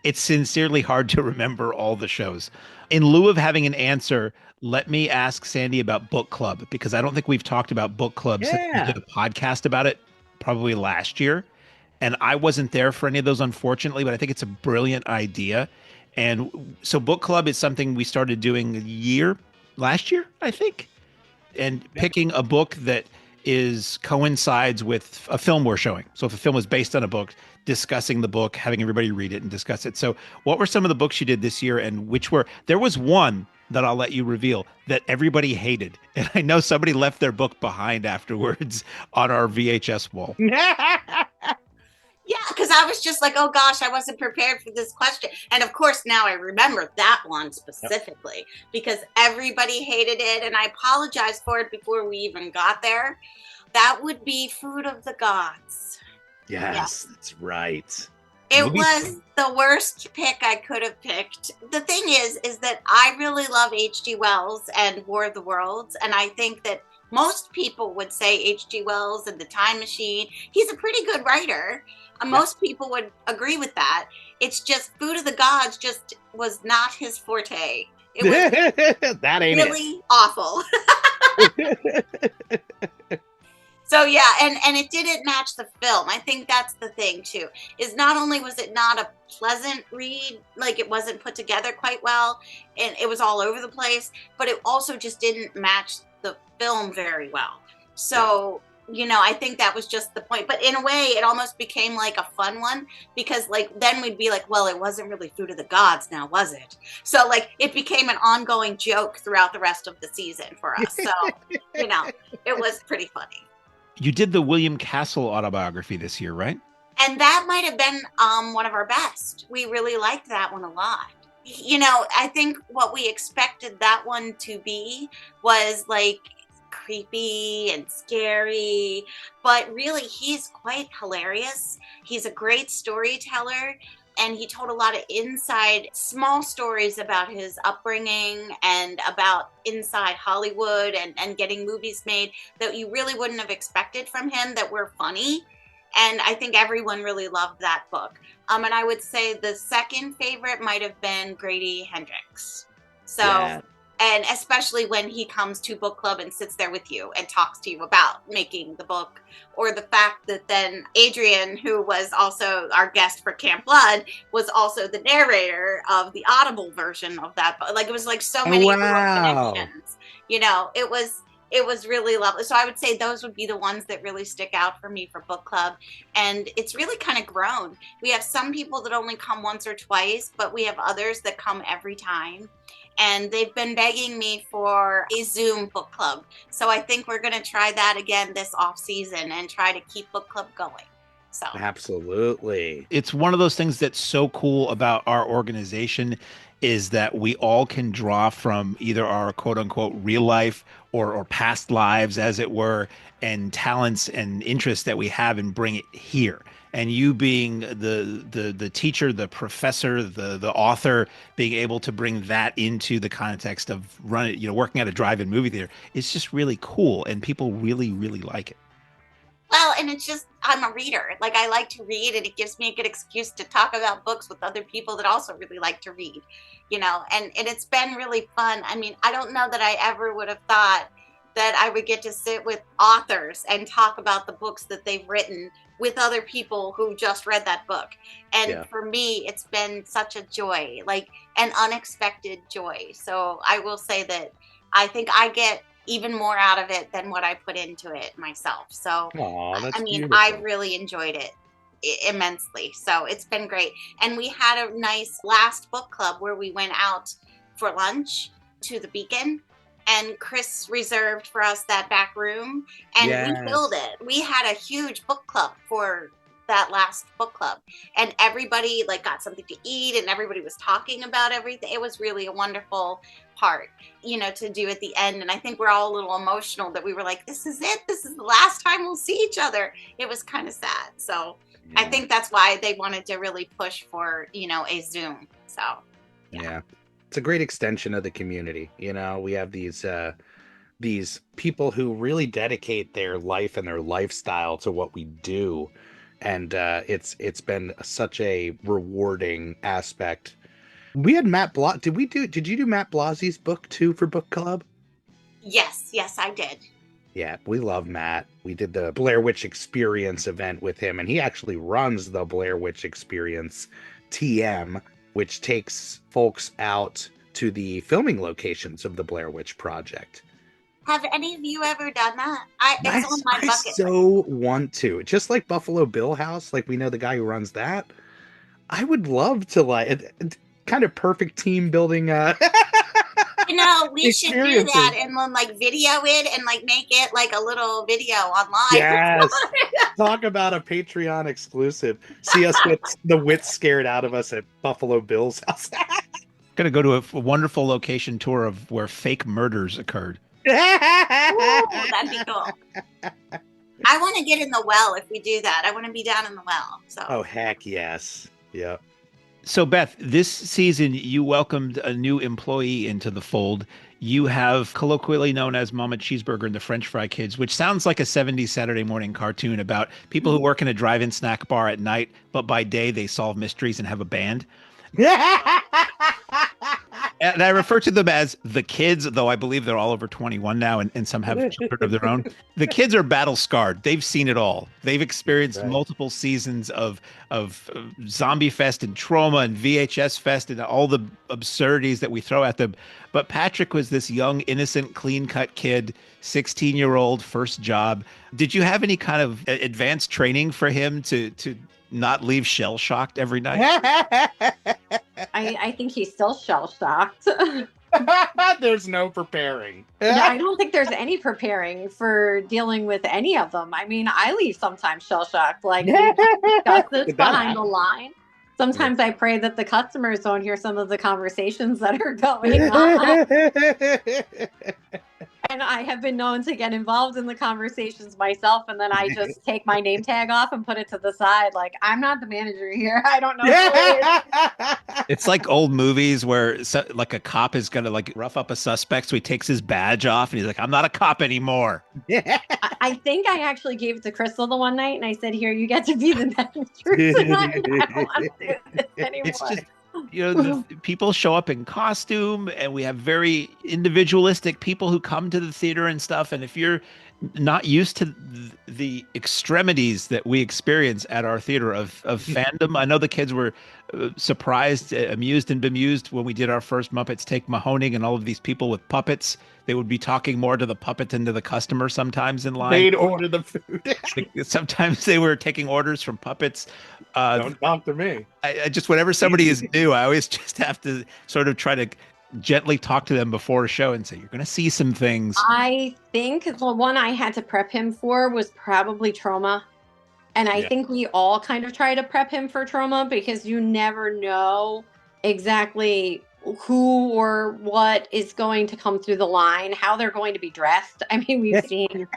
It's sincerely hard to remember all the shows. In lieu of having an answer, let me ask Sandy about book club, because I don't think we've talked about book club since we did a podcast about it probably last year. And I wasn't there for any of those, unfortunately, but I think it's a brilliant idea. And so book club is something we started doing last year, I think, and picking a book that coincides with a film we're showing. So if a film is based on a book, discussing the book, having everybody read it and discuss it. So what were some of the books you did this year, and there was one that I'll let you reveal that everybody hated. And I know somebody left their book behind afterwards on our VHS wall. Yeah, because I was just like, oh gosh, I wasn't prepared for this question. And of course, now I remember that one specifically because everybody hated it. And I apologized for it before we even got there. That would be Food of the Gods. Yes, that's right. It was the worst pick I could have picked. The thing is that I really love H.G. Wells and War of the Worlds. And I think that most people would say H.G. Wells and The Time Machine. He's a pretty good writer. Most people would agree with that. It's just Food of the Gods just was not his forte. It was that ain't really awful. So yeah, and it didn't match the film. I think that's the thing too, is not only was it not a pleasant read, like it wasn't put together quite well, and it was all over the place, but it also just didn't match the film very well. So, I think that was just the point. But in a way, it almost became like a fun one because like then we'd be like, well, it wasn't really Food of the Gods now, was it? So like it became an ongoing joke throughout the rest of the season for us. So, it was pretty funny. You did the William Castle autobiography this year, right? And that might have been one of our best. We really liked that one a lot. I think what we expected that one to be was like creepy and scary, but really he's quite hilarious. He's a great storyteller. And he told a lot of inside small stories about his upbringing and about inside Hollywood and getting movies made that you really wouldn't have expected from him that were funny. And I think everyone really loved that book. And I would say the second favorite might have been Grady Hendrix. So, and especially when he comes to book club and sits there with you and talks to you about making the book, or the fact that then Adrian, who was also our guest for Camp Blood, was also the narrator of the Audible version of that book. Like it was like so many connections. It was really lovely. So I would say those would be the ones that really stick out for me for book club. And it's really kind of grown. We have some people that only come once or twice, but we have others that come every time. And they've been begging me for a Zoom book club. So I think we're going to try that again this off season and try to keep book club going. So absolutely. It's one of those things that's so cool about our organization is that we all can draw from either our quote unquote real life or past lives, as it were, and talents and interests that we have and bring it here. And you being the teacher, the professor, the author, being able to bring that into the context of running, working at a drive-in movie theater, it's just really cool, and people really, really like it. Well, and it's just, I'm a reader. Like, I like to read, and it gives me a good excuse to talk about books with other people that also really like to read, and it's been really fun. I mean, I don't know that I ever would have thought that I would get to sit with authors and talk about the books that they've written with other people who just read that book. And for me, it's been such a joy, like an unexpected joy. So I will say that I think I get even more out of it than what I put into it myself. So, that's beautiful. I really enjoyed it immensely. So it's been great. And we had a nice last book club where we went out for lunch to the Beacon, and Chris reserved for us that back room, and we filled it. We had a huge book club for that last book club, and everybody got something to eat, and everybody was talking about everything. It was really a wonderful part, to do at the end. And I think we're all a little emotional that we were like, this is it. This is the last time we'll see each other. It was kind of sad. So I think that's why they wanted to really push for, a Zoom. So, yeah. It's a great extension of the community. We have these people who really dedicate their life and their lifestyle to what we do. And it's been such a rewarding aspect. We had Matt Blas. Did you do Matt Blasie's book too for book club? Yes, I did. Yeah, we love Matt. We did the Blair Witch Experience event with him, and he actually runs the Blair Witch Experience TM, which takes folks out to the filming locations of the Blair Witch Project. Have any of you ever done that? It's on my bucket. I so want to. Just like Buffalo Bill House, we know the guy who runs that. I would love to kind of perfect team building. We should do that and then video it and make it a little video online. Yes. Talk about a Patreon exclusive. See us with the wits scared out of us at Buffalo Bill's house. Gonna go to a wonderful location tour of where fake murders occurred. Ooh, that'd be cool. I want to get in the well if we do that. I want to be down in the well. So. Oh, heck yes. Yep. So, Beth, this season you welcomed a new employee into the fold. You have colloquially known as Mama Cheeseburger and the French Fry Kids, which sounds like a 70s Saturday morning cartoon about people who work in a drive-in snack bar at night, but by day they solve mysteries and have a band. And I refer to them as the kids, though I believe they're all over 21 now, and some have children of their own. The kids are battle scarred. They've seen it all. They've experienced multiple seasons of Zombie Fest and Trauma and VHS Fest and all the absurdities that we throw at them. But Patrick was this young, innocent, clean-cut kid, 16-year-old, first job. Did you have any kind of advanced training for him to not leave shell-shocked every night? I think he's still shell-shocked. There's no preparing. I don't think there's any preparing for dealing with any of them. I mean, I leave sometimes shell-shocked. We discuss this behind the line. Sometimes I pray that the customers don't hear some of the conversations that are going on. And I have been known to get involved in the conversations myself, and then I just take my name tag off and put it to the side. I'm not the manager here. I don't know who it is. It's like old movies where a cop is going to rough up a suspect, so he takes his badge off and he's like, I'm not a cop anymore. I think I actually gave it to Crystal the one night, and I said, here, you get to be the manager tonight. I don't want to do this anymore. It's just, people show up in costume, and we have very individualistic people who come to the theater and stuff. And if you're not used to the extremities that we experience at our theater of fandom, I know the kids were surprised, amused, and bemused when we did our first Muppets Take Mahoning, and all of these people with puppets. They would be talking more to the puppet than to the customer sometimes in line. They'd order the food. Sometimes they were taking orders from puppets. Don't talk to me. I just, whenever somebody is new, I always just have to sort of try to gently talk to them before a show and say, you're going to see some things. I think the one I had to prep him for was probably Trauma. And I think we all kind of try to prep him for Trauma, because you never know exactly who or what is going to come through the line, how they're going to be dressed. I mean, we've seen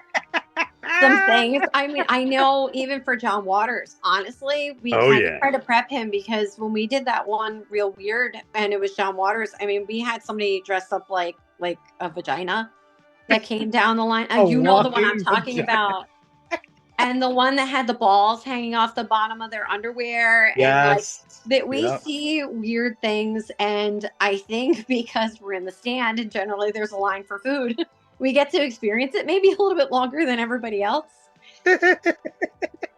some things. I mean, I know even for John Waters, honestly, we Oh, had to yeah. try to prep him because when we did that one Real Weird and it was John Waters, I mean, we had somebody dressed up like a vagina that came down the line. A You know the one I'm walking talking vagina. about. And the one that had the balls hanging off the bottom of their underwear. And Yes. that we Yep. see weird things. And I think because we're in the stand and generally there's a line for food, we get to experience it maybe a little bit longer than everybody else.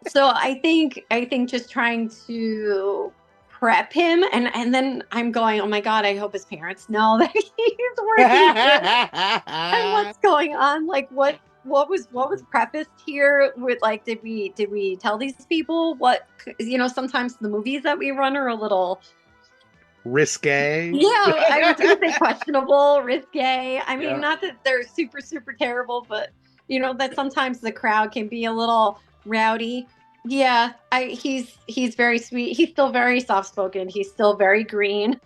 So I think just trying to prep him and then I'm going, oh my God, I hope his parents know that he's working here and what's going on. Like what was prefaced here with like, did we tell these people what, sometimes the movies that we run are a little Risque. yeah, I was going to say questionable, risque. I mean, Yeah. not that they're super, super terrible, but that sometimes the crowd can be a little rowdy. Yeah, he's very sweet. He's still very soft spoken. He's still very green.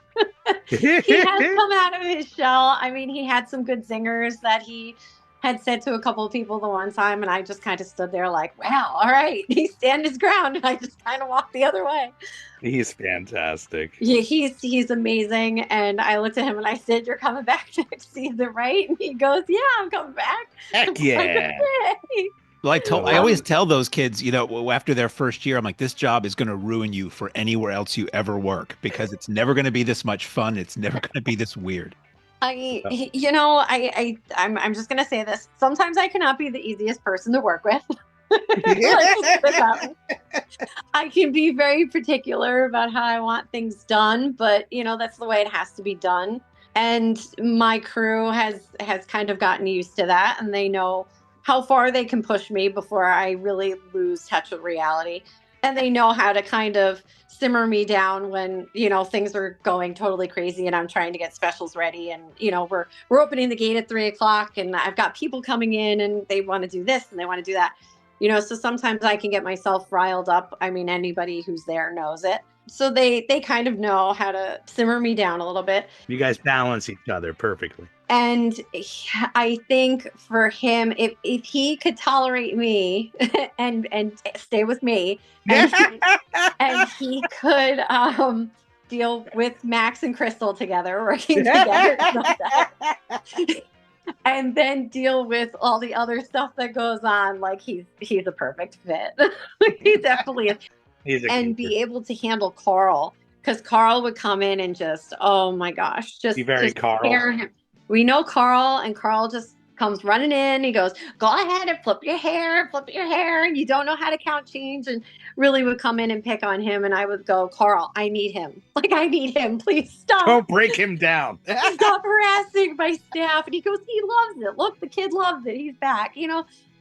He has come out of his shell. I mean, he had some good zingers that he had said to a couple of people the one time, and I just kind of stood there like, wow, all right, he stand his ground, and I just kind of walked the other way. He's fantastic. Yeah, he's amazing. And I looked at him and I said, "You're coming back next season, right?" And he goes, "Yeah, I'm coming back." Heck yeah. Well, I always tell those kids, after their first year, I'm like, this job is going to ruin you for anywhere else you ever work because it's never going to be this much fun. It's never going to be this weird. I'm just gonna say this. Sometimes I cannot be the easiest person to work with. I can be very particular about how I want things done, but that's the way it has to be done. And my crew has kind of gotten used to that, and they know how far they can push me before I really lose touch with reality. And they know how to kind of simmer me down when, things are going totally crazy and I'm trying to get specials ready. And, we're opening the gate at 3:00 and I've got people coming in and they want to do this and they want to do that. So sometimes I can get myself riled up. I mean, anybody who's there knows it. So they kind of know how to simmer me down a little bit. You guys balance each other perfectly. And I think for him, if he could tolerate me and stay with me, and he could deal with Max and Crystal together, working together, and then deal with all the other stuff that goes on, like he's a perfect fit. He definitely is. And be able to handle Carl, because Carl would come in and just, oh my gosh, just scare him. We know Carl, and Carl just comes running in. He goes, "Go ahead and flip your hair, and you don't know how to count change," and really would come in and pick on him. And I would go, "Carl, I need him. I need him. Please stop. Don't break him down. Stop harassing my staff." And he goes, "He loves it. Look, the kid loves it. He's back,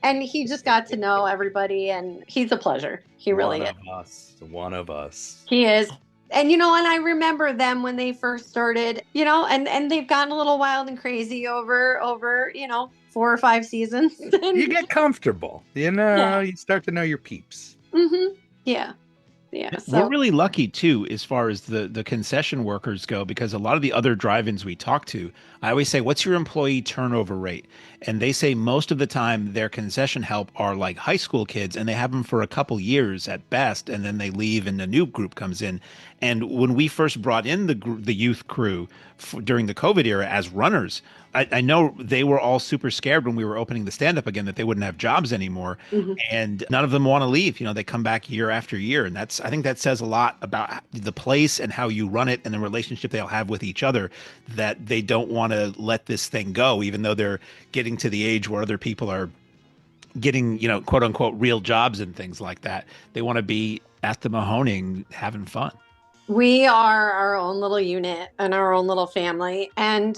And he just got to know everybody, and he's a pleasure. He really is. One of us. He is. And, and I remember them when they first started, and they've gotten a little wild and crazy over 4 or 5 seasons. You get comfortable, Yeah. You start to know your peeps. Mm-hmm. Yeah. Yeah. So we're really lucky too, as far as the concession workers go, because a lot of the other drive-ins we talk to, I always say, what's your employee turnover rate? And they say most of the time their concession help are like high school kids, and they have them for a couple years at best, and then they leave and a new group comes in. And when we first brought in the youth crew during the COVID era as runners, I know they were all super scared when we were opening the stand-up again that they wouldn't have jobs anymore. Mm-hmm. And none of them want to leave. They come back year after year. And I think that says a lot about the place and how you run it and the relationship they'll have with each other, that they don't want to let this thing go, even though they're getting to the age where other people are getting, quote unquote, real jobs and things like that. They want to be at the Mahoning having fun. We are our own little unit and our own little family. And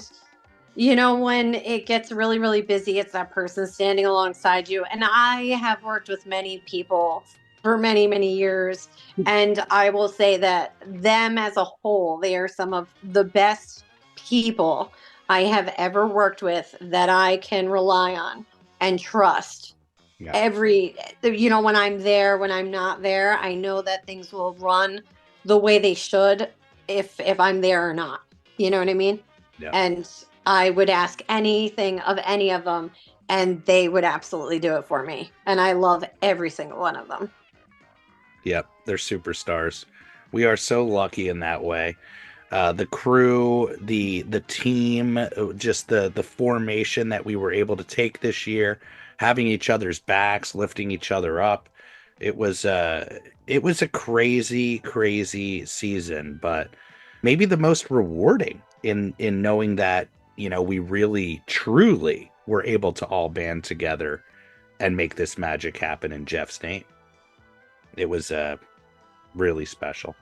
when it gets really, really busy, it's that person standing alongside you. And I have worked with many people for many, many years. And I will say that them as a whole, they are some of the best people I have ever worked with that I can rely on and trust. Yeah. When I'm there, when I'm not there, I know that things will run the way they should if I'm there or not. You know what I mean? Yeah. And I would ask anything of any of them, and they would absolutely do it for me. And I love every single one of them. Yep, they're superstars. We are so lucky in that way. The crew, the team, just the formation that we were able to take this year, having each other's backs, lifting each other up. It was a crazy season, but maybe the most rewarding in knowing that, you know, we really truly were able to all band together and make this magic happen in Jeff's name. It was really special.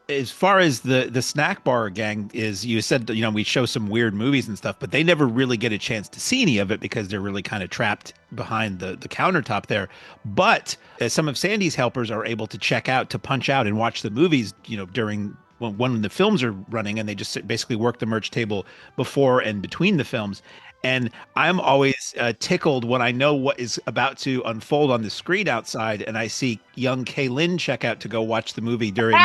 As far as the snack bar gang is, you said, you know, we show some weird movies and stuff, but they never really get a chance to see any of it because they're really kind of trapped behind the countertop there. But some of Sandy's helpers are able to check out, to punch out and watch the movies, you know, during when the films are running, and they just basically work the merch table before and between the films. And I'm always tickled when I know what is about to unfold on the screen outside, and I see young Kaylin check out to go watch the movie during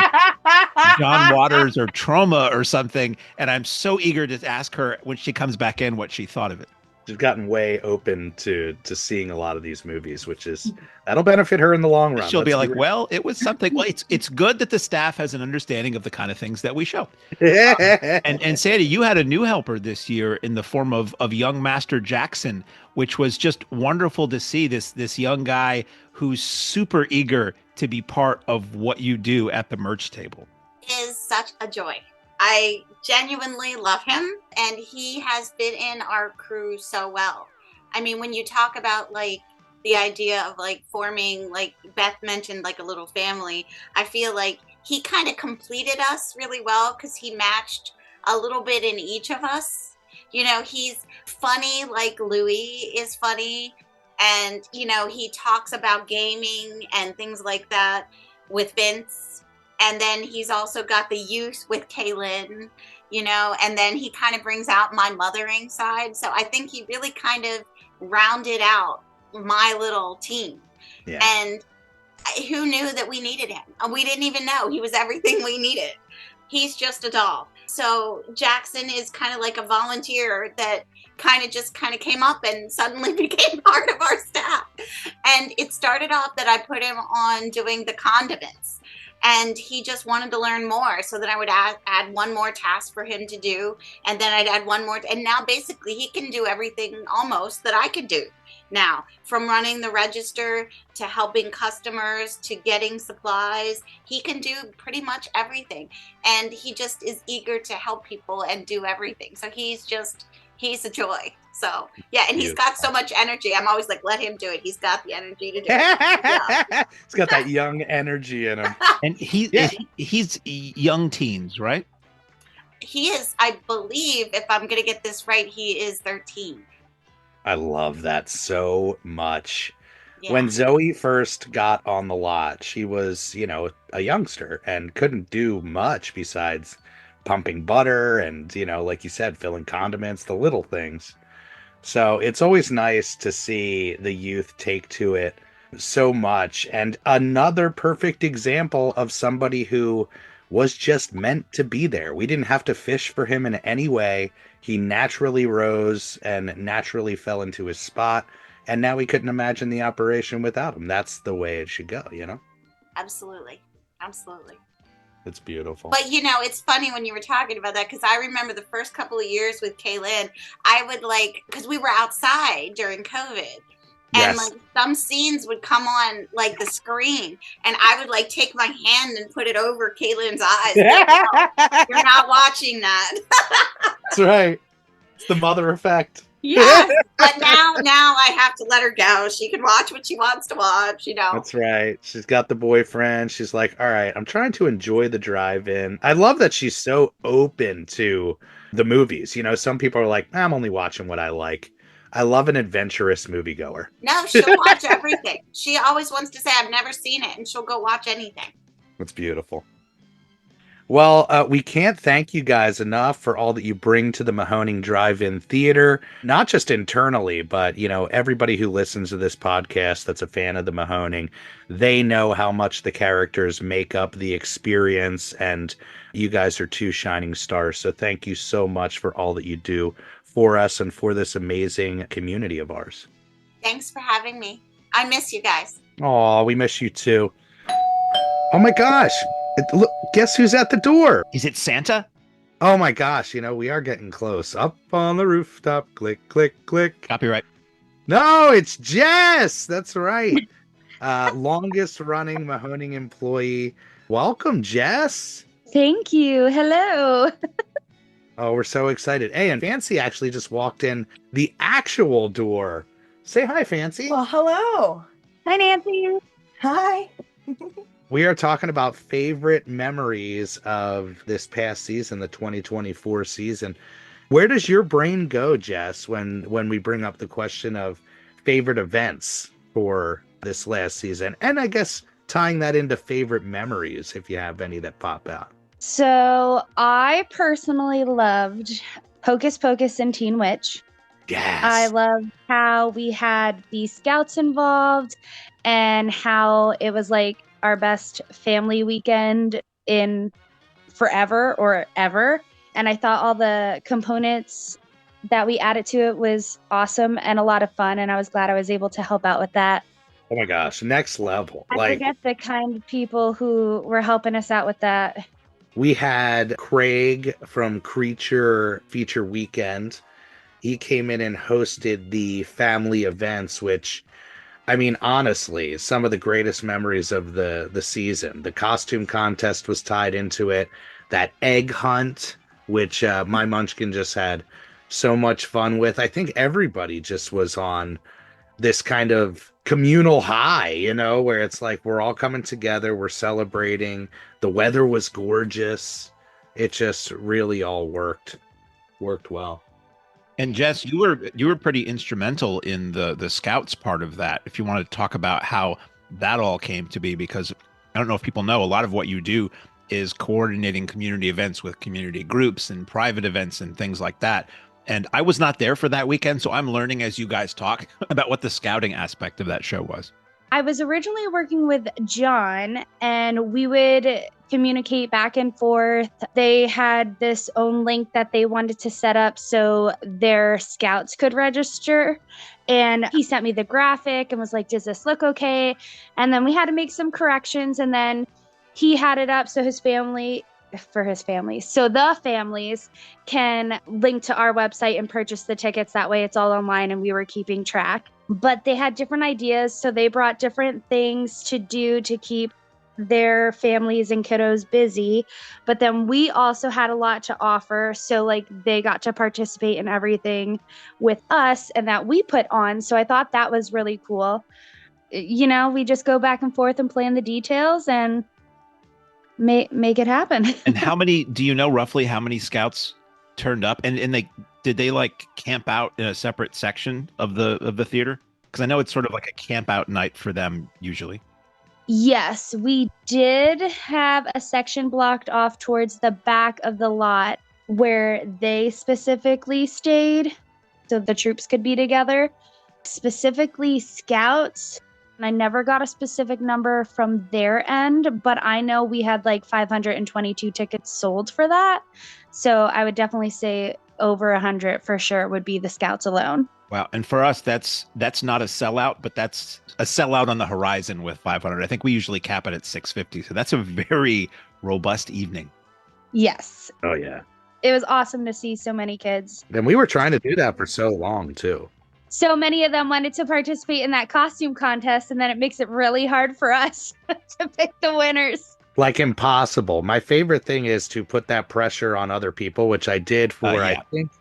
John Waters or Trauma or something. And I'm so eager to ask her when she comes back in what she thought of it. She's gotten way open to seeing a lot of these movies, which is, that'll benefit her in the long run. She'll be like, well, it was something. Well, it's good that the staff has an understanding of the kind of things that we show. And Sandy, you had a new helper this year in the form of young Master Jackson, which was just wonderful to see this young guy who's super eager to be part of what you do at the merch table. Is such a joy. I genuinely love him, and he has been in our crew so well. I mean, when you talk about like the idea of like forming, like Beth mentioned, like a little family, I feel like he kind of completed us really well because he matched a little bit in each of us. You know, he's funny like Louis is funny, and you know, he talks about gaming and things like that with Vince. And then he's also got the youth with Kaylin, you know, and then he kind of brings out my mothering side. So I think he really kind of rounded out my little team. Yeah. And who knew that we needed him? We didn't even know he was everything we needed. He's just a doll. So Jackson is kind of like a volunteer that kind of came up and suddenly became part of our staff. And it started off that I put him on doing the condiments. And he just wanted to learn more. So then I would add one more task for him to do. And then I'd add one more. And now basically he can do everything almost that I could do now. From running the register to helping customers to getting supplies. He can do pretty much everything. And he just is eager to help people and do everything. So he's a joy. So, yeah, and he's got so much energy. I'm always like, let him do it. He's got the energy to do it. Yeah. He's got that young energy in him. And he's young teens, right? He is, I believe, if I'm going to get this right, he is 13. I love that so much. Yeah. When Zoe first got on the lot, she was, you know, a youngster and couldn't do much besides pumping butter and, you know, like you said, filling condiments, the little things. So it's always nice to see the youth take to it so much. And another perfect example of somebody who was just meant to be there. We didn't have to fish for him in any way. He naturally rose and naturally fell into his spot. And now we couldn't imagine the operation without him. That's the way it should go, you know? Absolutely. Absolutely. It's beautiful. But, you know, it's funny when you were talking about that, because I remember the first couple of years with Kaylin, I would because we were outside during COVID. And Yes. some scenes would come on the screen, and I would take my hand and put it over Kaylin's eyes. No, you're not watching that. That's right. It's the mother effect. Yes, but now I have to let her go. She can watch what she wants to watch, you know. That's right. She's got the boyfriend. She's like, all right, I'm trying to enjoy the drive-in. I love that she's so open to the movies. You know, some people are like, I'm only watching what I like. I love an adventurous moviegoer. No, she'll watch everything. She always wants to say, I've never seen it, and she'll go watch anything. That's beautiful. Well, we can't thank you guys enough for all that you bring to the Mahoning Drive-In Theater, not just internally, but everybody who listens to this podcast that's a fan of the Mahoning, they know how much the characters make up the experience, and you guys are two shining stars. So thank you so much for all that you do for us and for this amazing community of ours. Thanks for having me. I miss you guys. Oh, we miss you too. Oh my gosh. Look, guess who's at the door? Is it Santa? Oh my gosh, we are getting close. Up on the rooftop, click, click, click. Copyright. No, it's Jess. That's right. Longest running Mahoning employee. Welcome, Jess. Thank you. Hello. Oh, we're so excited. Hey, and Fancy actually just walked in the actual door. Say hi, Fancy. Well, hello. Hi, Nancy. Hi. We are talking about favorite memories of this past season, the 2024 season. Where does your brain go, Jess, when we bring up the question of favorite events for this last season? And I guess tying that into favorite memories, if you have any that pop out. So I personally loved Hocus Pocus and Teen Witch. Yes. I loved how we had the scouts involved and how it was like our best family weekend in forever or ever. And I thought all the components that we added to it was awesome and a lot of fun. And I was glad I was able to help out with that. Oh my gosh, next level. I forget the kind of people who were helping us out with that. We had Craig from Creature Feature Weekend. He came in and hosted the family events, which, I mean, honestly, some of the greatest memories of the season. The costume contest was tied into it. That egg hunt, which my Munchkin just had so much fun with. I think everybody just was on this kind of communal high, where it's like we're all coming together, we're celebrating. The weather was gorgeous. It just really all worked well. And Jess, you were pretty instrumental in the scouts part of that. If you want to talk about how that all came to be, because I don't know if people know, a lot of what you do is coordinating community events with community groups and private events and things like that. And I was not there for that weekend, so I'm learning as you guys talk about what the scouting aspect of that show was. I was originally working with John, and we would communicate back and forth. They had this own link that they wanted to set up so their scouts could register. And he sent me the graphic and was like, does this look okay? And then we had to make some corrections. And then he had it up so the families can link to our website and purchase the tickets. That way it's all online and we were keeping track. But they had different ideas, so they brought different things to do to keep their families and kiddos busy. But then we also had a lot to offer, so like they got to participate in everything with us and that we put on. So I thought that was really cool. We just go back and forth and plan the details and make it happen. And do you know roughly how many scouts turned up? And did they like camp out in a separate section of the theater? Because I know it's sort of like a camp out night for them usually. Yes, we did have a section blocked off towards the back of the lot where they specifically stayed so the troops could be together. Specifically scouts, and I never got a specific number from their end, but I know we had like 522 tickets sold for that. So I would definitely say over 100 for sure would be the scouts alone. Wow. And for us, that's not a sellout, but that's a sellout on the horizon with 500. I think we usually cap it at 650. So that's a very robust evening. Yes. Oh, yeah. It was awesome to see so many kids. And we were trying to do that for so long, too. So many of them wanted to participate in that costume contest, and then it makes it really hard for us to pick the winners. Like impossible. My favorite thing is to put that pressure on other people, which I did for, I think,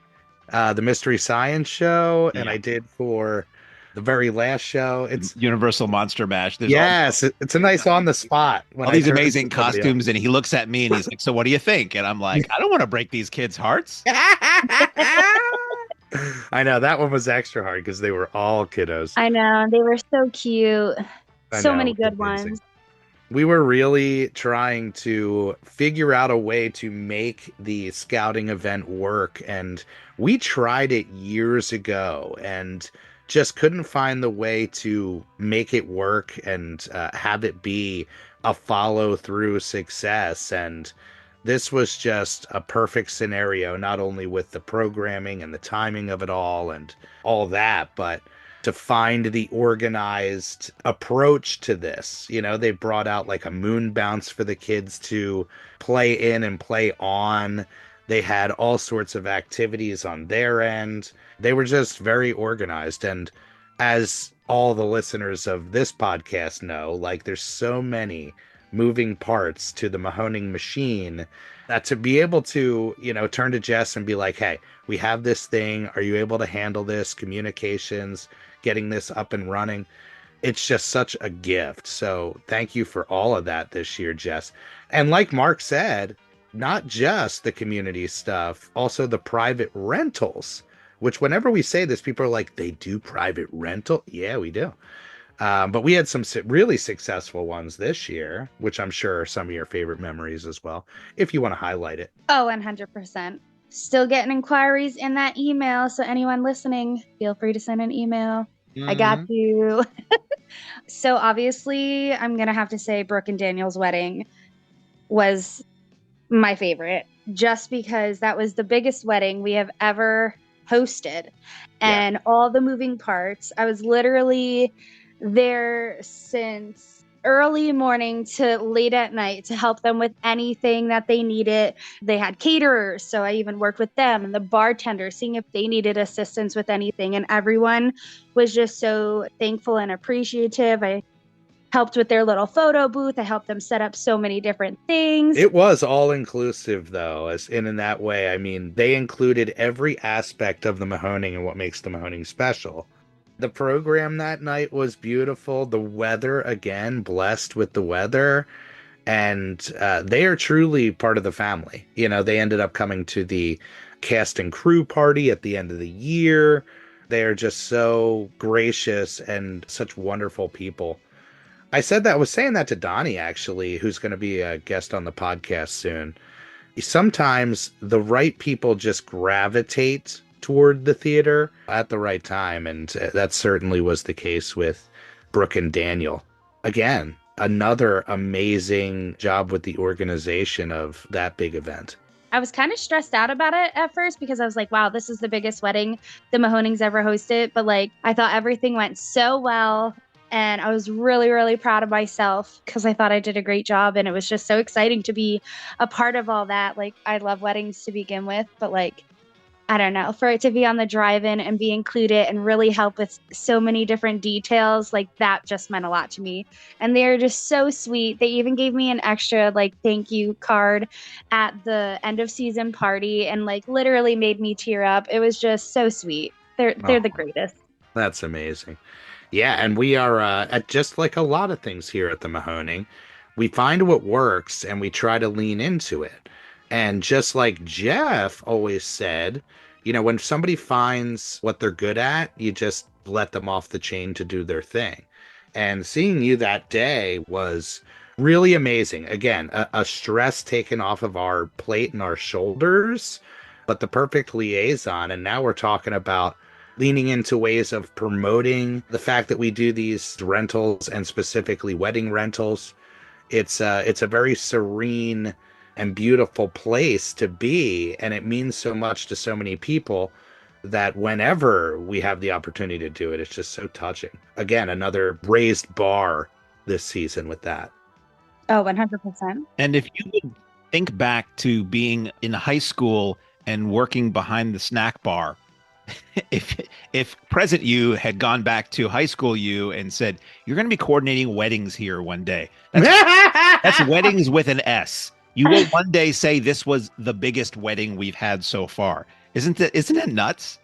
the Mystery Science Show, and I did for the very last show. It's Universal Monster Mash. There's it's a nice on the spot. All these amazing costumes, and he looks at me and he's like, so what do you think? And I'm like, I don't want to break these kids' hearts. I know, that one was extra hard because they were all kiddos. I know, they were so cute. So many good ones. We were really trying to figure out a way to make the scouting event work. And we tried it years ago and just couldn't find the way to make it work and have it be a follow through success. And this was just a perfect scenario, not only with the programming and the timing of it all and all that, but to find the organized approach to this. You know, they brought out like a moon bounce for the kids to play in and play on. They had all sorts of activities on their end. They were just very organized. And as all the listeners of this podcast know, like there's so many moving parts to the Mahoning machine that to be able to, you know, turn to Jess and be like, hey, we have this thing. Are you able to handle this? Communications, getting this up and running. It's just such a gift. So thank you for all of that this year, Jess. And like Mark said, not just the community stuff, also the private rentals, which whenever we say this, people are like, they do private rental? Yeah, we do. But we had some really successful ones this year, which I'm sure are some of your favorite memories as well, if you want to highlight it. Oh, 100%. Still getting inquiries in that email. So anyone listening, feel free to send an email. I got you. So obviously, I'm going to have to say Brooke and Daniel's wedding was my favorite, just because that was the biggest wedding we have ever hosted. And all the moving parts. I was literally there since early morning to late at night to help them with anything that they needed. They had caterers, so I even worked with them, and the bartenders, seeing if they needed assistance with anything. And everyone was just so thankful and appreciative. I helped with their little photo booth. I helped them set up so many different things. It was all inclusive, though, as in that way. I mean, they included every aspect of the Mahoning and what makes the Mahoning special. The program that night was beautiful. The weather, again, blessed with the weather. And they are truly part of the family. You know, they ended up coming to the cast and crew party at the end of the year. They are just so gracious and such wonderful people. I was saying that to Donnie, actually, who's going to be a guest on the podcast soon. Sometimes the right people just gravitate toward the theater at the right time. And that certainly was the case with Brooke and Daniel. Again, another amazing job with the organization of that big event. I was kind of stressed out about it at first because I was like, wow, this is the biggest wedding the Mahonings ever hosted. But like, I thought everything went so well. And I was really, really proud of myself because I thought I did a great job. And it was just so exciting to be a part of all that. Like, I love weddings to begin with, but like, I don't know, for it to be on the drive-in and be included and really help with so many different details, like that just meant a lot to me. And they're just so sweet. They even gave me an extra like thank you card at the end of season party and like literally made me tear up. It was just so sweet. They're the greatest. That's amazing. Yeah, and we are at just like a lot of things here at the Mahoning, we find what works and we try to lean into it. And just like Jeff always said, you know, when somebody finds what they're good at, you just let them off the chain to do their thing. And seeing you that day was really amazing. Again, a stress taken off of our plate and our shoulders, but the perfect liaison. And now we're talking about leaning into ways of promoting the fact that we do these rentals and specifically wedding rentals. It's a very serene and beautiful place to be. And it means so much to so many people that whenever we have the opportunity to do it, it's just so touching. Again, another raised bar this season with that. Oh, 100%. And if you would think back to being in high school and working behind the snack bar, if present you had gone back to high school you and said, you're going to be coordinating weddings here one day. That's weddings with an S. You will one day say this was the biggest wedding we've had so far. Isn't it nuts?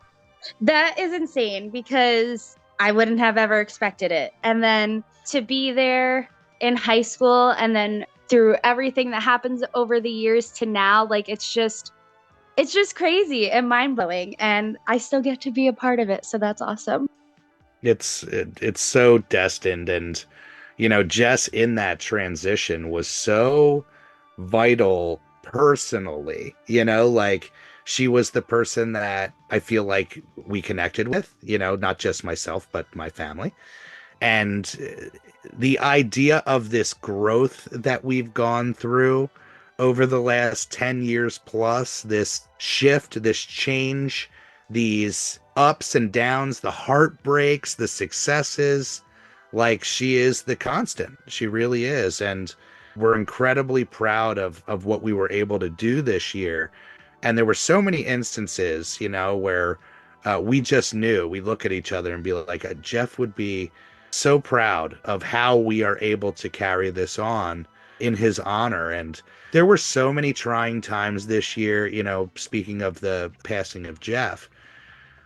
That is insane because I wouldn't have ever expected it. And then to be there in high school and then through everything that happens over the years to now, like it's just crazy and mind-blowing. And I still get to be a part of it. So that's awesome. It's so destined. And Jess in that transition was so vital personally, like she was the person that I feel like we connected with, not just myself, but my family. And the idea of this growth that we've gone through over the last 10 years plus, this shift, this change, these ups and downs, the heartbreaks, the successes, like she is the constant. She really is. And we're incredibly proud of what we were able to do this year. And there were so many instances, where we just knew, we look at each other and be like, Jeff would be so proud of how we are able to carry this on in his honor. And there were so many trying times this year, speaking of the passing of Jeff,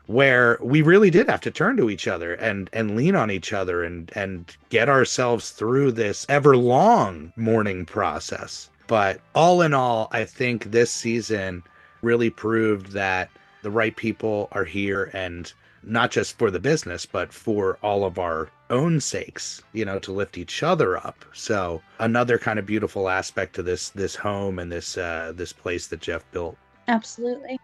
where we really did have to turn to each other and lean on each other and get ourselves through this ever long mourning process. But all in all, I think this season really proved that the right people are here, and not just for the business, but for all of our own sakes, to lift each other up. So another kind of beautiful aspect to this home and this place that Jeff built. Absolutely.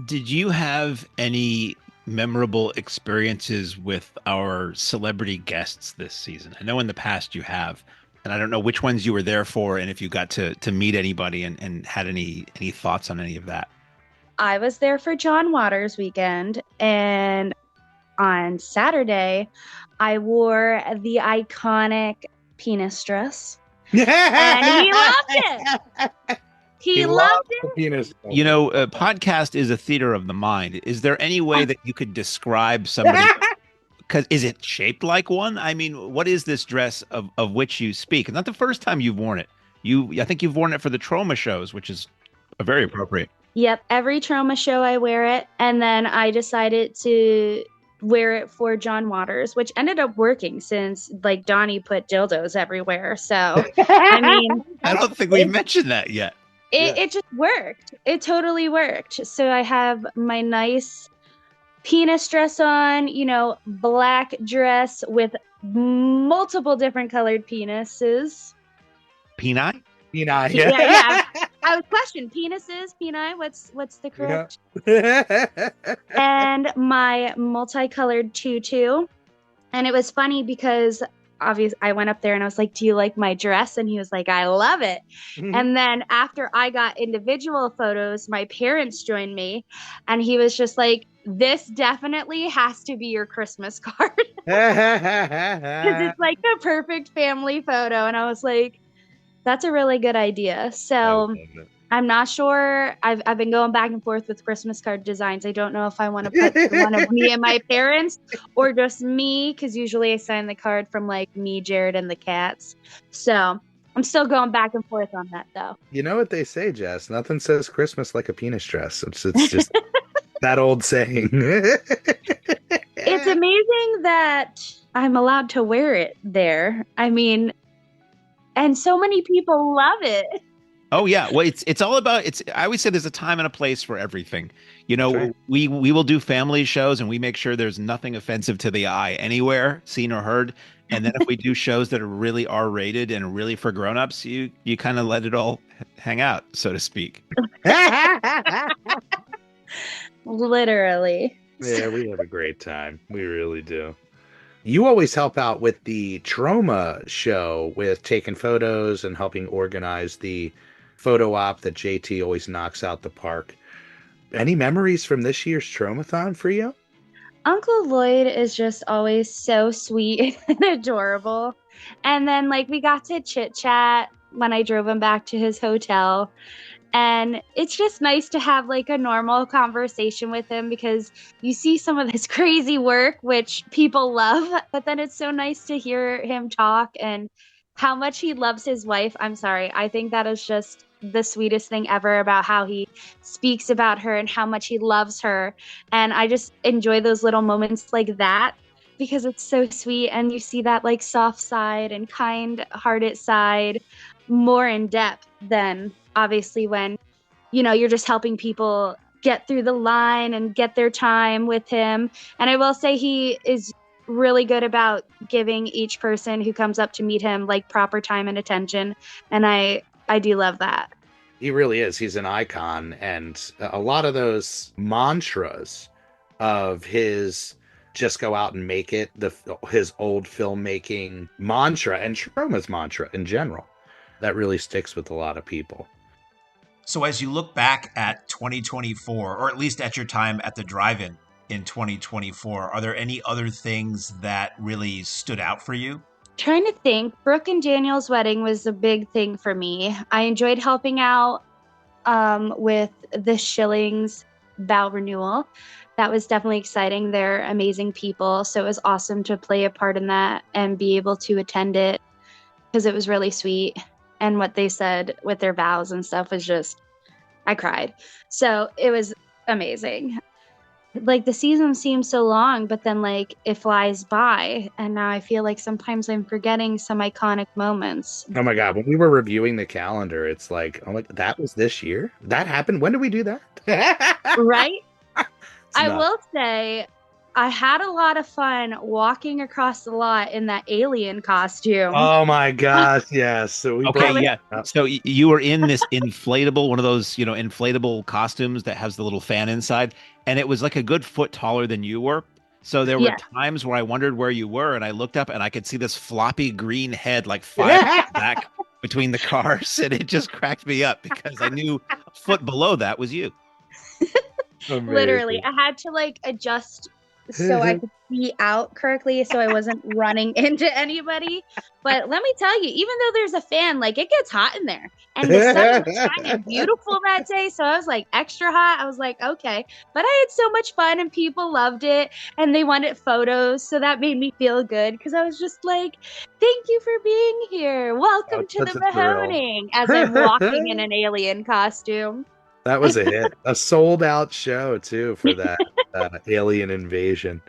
Did you have any memorable experiences with our celebrity guests this season? I know in the past you have, and I don't know which ones you were there for, and if you got to meet anybody and had any thoughts on any of that. I was there for John Waters weekend, and on Saturday, I wore the iconic penis dress, and he loved it. He loved it. Penis. A podcast is a theater of the mind. Is there any way that you could describe somebody? Because is it shaped like one? I mean, what is this dress of which you speak? It's not the first time you've worn it. I think you've worn it for the Trauma shows, which is very appropriate. Yep, every Trauma show I wear it, and then I decided to wear it for John Waters, which ended up working since like Donnie put dildos everywhere. So I mean, I don't think we mentioned that yet. It just worked. It totally worked. So I have my nice penis dress on, black dress with multiple different colored penises. Peni? Peni. Yeah. I was questioning penises, peni. What's the correct? And my multicolored tutu. And it was funny because obviously I went up there and I was like, "Do you like my dress?" And he was like, "I love it." Mm-hmm. And then after I got individual photos, my parents joined me, and he was just like, "This definitely has to be your Christmas card." Because it's like the perfect family photo. And I was like, that's a really good idea. So I'm not sure. I've been going back and forth with Christmas card designs. I don't know if I want to put one of me and my parents or just me, because usually I sign the card from like me, Jared, and the cats. So I'm still going back and forth on that, though. You know what they say, Jess? Nothing says Christmas like a penis dress. It's just that old saying. It's amazing that I'm allowed to wear it there. I mean, and so many people love it. Oh yeah, well it's all about I always say there's a time and a place for everything. Right. We will do family shows and we make sure there's nothing offensive to the eye anywhere, seen or heard. And then if we do shows that are really R-rated and really for grown-ups, you kind of let it all hang out, so to speak. Literally. Yeah, we have a great time. We really do. You always help out with the Trauma show with taking photos and helping organize the photo op that JT always knocks out the park. Any memories from this year's Traumathon for you? Uncle Lloyd is just always so sweet and adorable. And then we got to chit chat when I drove him back to his hotel. And it's just nice to have a normal conversation with him, because you see some of his crazy work, which people love, but then it's so nice to hear him talk and how much he loves his wife. I'm sorry. I think that is just the sweetest thing ever about how he speaks about her and how much he loves her. And I just enjoy those little moments like that, because it's so sweet. And you see that soft side and kind-hearted side more in depth than obviously when, you're just helping people get through the line and get their time with him. And I will say he is really good about giving each person who comes up to meet him like proper time and attention. And I do love that. He really is. He's an icon. And a lot of those mantras of his just go out and make it, his old filmmaking mantra and Troma's mantra in general, that really sticks with a lot of people. So as you look back at 2024, or at least at your time at the drive-in in 2024, are there any other things that really stood out for you? Trying to think, Brooke and Daniel's wedding was a big thing for me. I enjoyed helping out with the Schillings vow renewal. That was definitely exciting. They're amazing people, so it was awesome to play a part in that and be able to attend it because it was really sweet. And what they said with their vows and stuff was just, I cried. So it was amazing. Like the season seems so long, but then like it flies by. And now I feel like sometimes I'm forgetting some iconic moments. Oh my God. When we were reviewing the calendar, it's like, oh my, that was this year? That happened? When did we do that? Right? I nuts. will say I had a lot of fun walking across the lot in that alien costume. Oh my gosh, yes. So we Okay, brought- yeah. So you were in this inflatable, one of those, inflatable costumes that has the little fan inside, and it was like a good foot taller than you were. So there were Yeah. times where I wondered where you were, and I looked up and I could see this floppy green head like 5 feet back between the cars, and it just cracked me up because I knew a foot below that was you. Amazing. Literally, I had to like adjust so I could see out correctly so I wasn't running into anybody. But let me tell you, even though there's a fan, like it gets hot in there. And the sun was shining beautiful that day. So I was like extra hot. I was like, okay. But I had so much fun and people loved it and they wanted photos. So that made me feel good because I was just like, thank you for being here. Welcome to such the a thrill. Mahoning as I'm walking in an alien costume. That was a hit. A sold out show too for that alien invasion.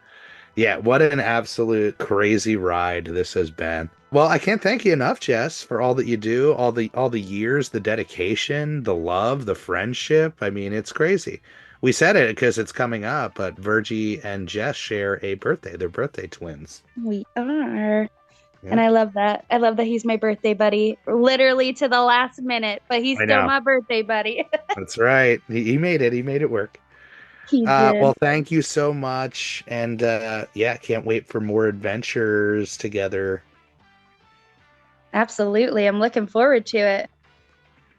Yeah, what an absolute crazy ride this has been. Well, I can't thank you enough, Jess, for all that you do, all the years, the dedication, the love, the friendship. I mean, it's crazy. We said it because it's coming up, but Virgie and Jess share a birthday. They're birthday twins. We are. Yeah. And I love that. I love that he's my birthday buddy, literally to the last minute, but he's I still know. my birthday buddy. That's right. He made it. He made it work. He did. Well, thank you so much. And yeah, can't wait for more adventures together. Absolutely. I'm looking forward to it.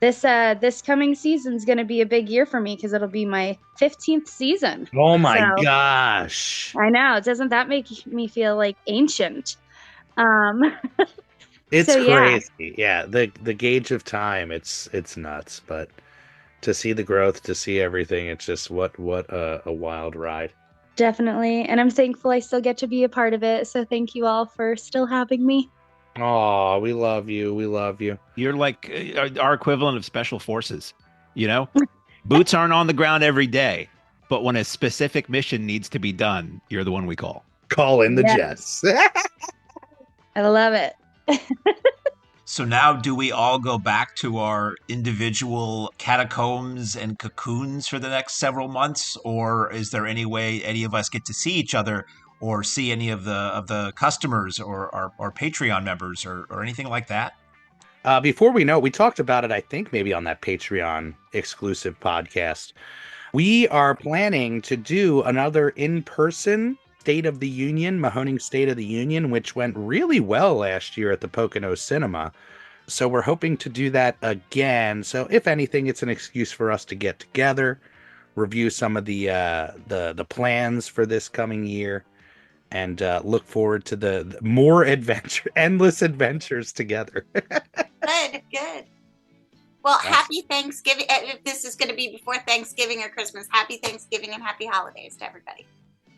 This coming season's going to be a big year for me because it'll be my 15th season. Oh my So- gosh. I know. Doesn't that make me feel like ancient? It's So, yeah. crazy. Yeah, the gauge of time, it's nuts, but to see the growth, to see everything, it's just what a wild ride. Definitely. And I'm thankful I still get to be a part of it. So thank you all for still having me. Oh, we love you. We love you. You're like our equivalent of special forces, Boots aren't on the ground every day, but when a specific mission needs to be done, you're the one we call. Call in the Yes. Jess. I love it. So now do we all go back to our individual catacombs and cocoons for the next several months? Or is there any way any of us get to see each other or see any of the customers or our Patreon members or anything like that? Before we know, we talked about it, I think maybe on that Patreon exclusive podcast. We are planning to do another in-person State of the Union, Mahoning State of the Union, which went really well last year at the Pocono Cinema. So we're hoping to do that again. So if anything, it's an excuse for us to get together, review some of the plans for this coming year, and look forward to the more endless adventures together. Good. Well, happy Thanksgiving. If this is going to be before Thanksgiving or Christmas, happy Thanksgiving and happy holidays to everybody.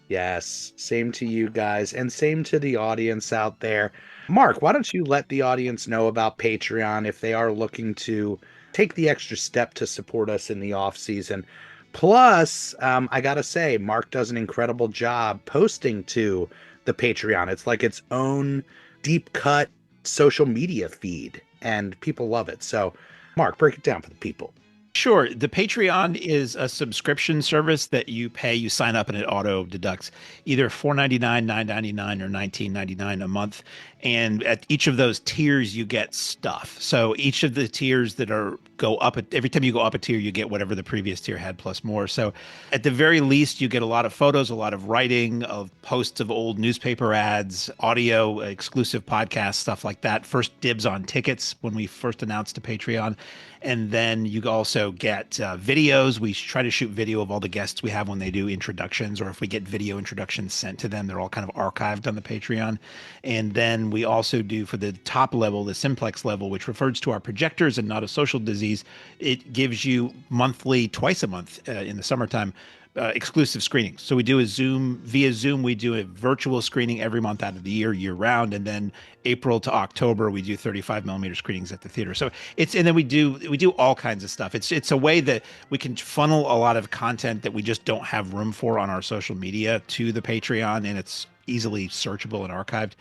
Yes, same to you guys, and same to the audience out there. Mark, why don't you let the audience know about Patreon if they are looking to take the extra step to support us in the off season. Plus, I gotta say, Mark does an incredible job posting to the Patreon. It's like its own deep cut social media feed, and people love it. So, Mark, break it down for the people. Sure. The Patreon is a subscription service that you pay. You sign up and it auto deducts either $4.99, $9.99, or $19.99 a month. And at each of those tiers, you get stuff. So each of the tiers that go up, every time you go up a tier, you get whatever the previous tier had plus more. So at the very least, you get a lot of photos, a lot of writing, of posts of old newspaper ads, audio, exclusive podcasts, stuff like that. First dibs on tickets when we first announced the Patreon. And then you also get videos. We try to shoot video of all the guests we have when they do introductions, or if we get video introductions sent to them, they're all kind of archived on the Patreon. And then we also do, for the top level, the simplex level, which refers to our projectors and not a social disease. It gives you monthly, twice a month in the summertime, exclusive screenings. So we do via Zoom, we do a virtual screening every month out of the year round. And then April to October, we do 35 millimeter screenings at the theater. So and then we do all kinds of stuff. It's a way that we can funnel a lot of content that we just don't have room for on our social media to the Patreon, and it's easily searchable and archived.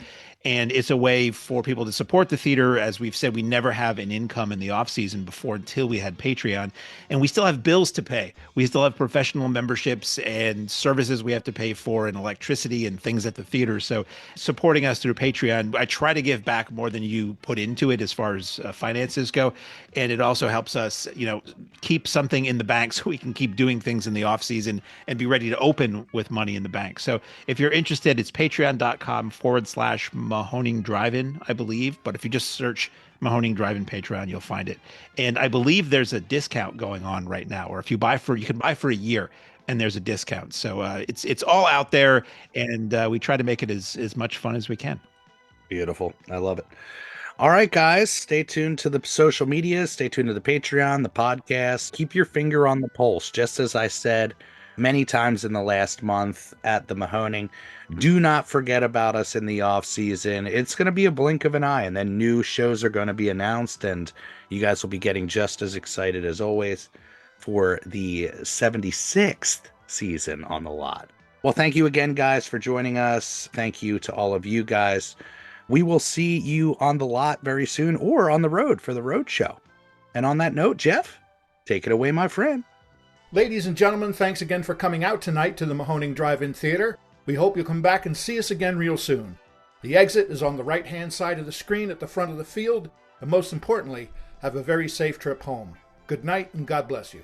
And it's a way for people to support the theater. As we've said, we never have an income in the off season before until we had Patreon, and we still have bills to pay. We still have professional memberships and services we have to pay for, and electricity and things at the theater. So supporting us through Patreon, I try to give back more than you put into it as far as finances go. And it also helps us, keep something in the bank so we can keep doing things in the off season and be ready to open with money in the bank. So if you're interested, it's patreon.com/Mahoning Drive-In, I believe. But if you just search Mahoning Drive-In Patreon, you'll find it. And I believe there's a discount going on right now, or if you can buy for a year and there's a discount. So it's all out there, and we try to make it as much fun as we can. Beautiful. I love it. All right, guys, stay tuned to the social media, stay tuned to the Patreon, the podcast. Keep your finger on the pulse. Just as I said many times in the last month at the Mahoning, do not forget about us in the off season. It's going to be a blink of an eye, and then new shows are going to be announced, and you guys will be getting just as excited as always for the 76th season on the lot. Well, thank you again, guys, for joining us. Thank you to all of you guys. We will see you on the lot very soon, or on the road for the road show. And on that note, Jeff, take it away, my friend. Ladies and gentlemen, thanks again for coming out tonight to the Mahoning Drive-In Theater. We hope you'll come back and see us again real soon. The exit is on the right-hand side of the screen at the front of the field, and most importantly, have a very safe trip home. Good night, and God bless you.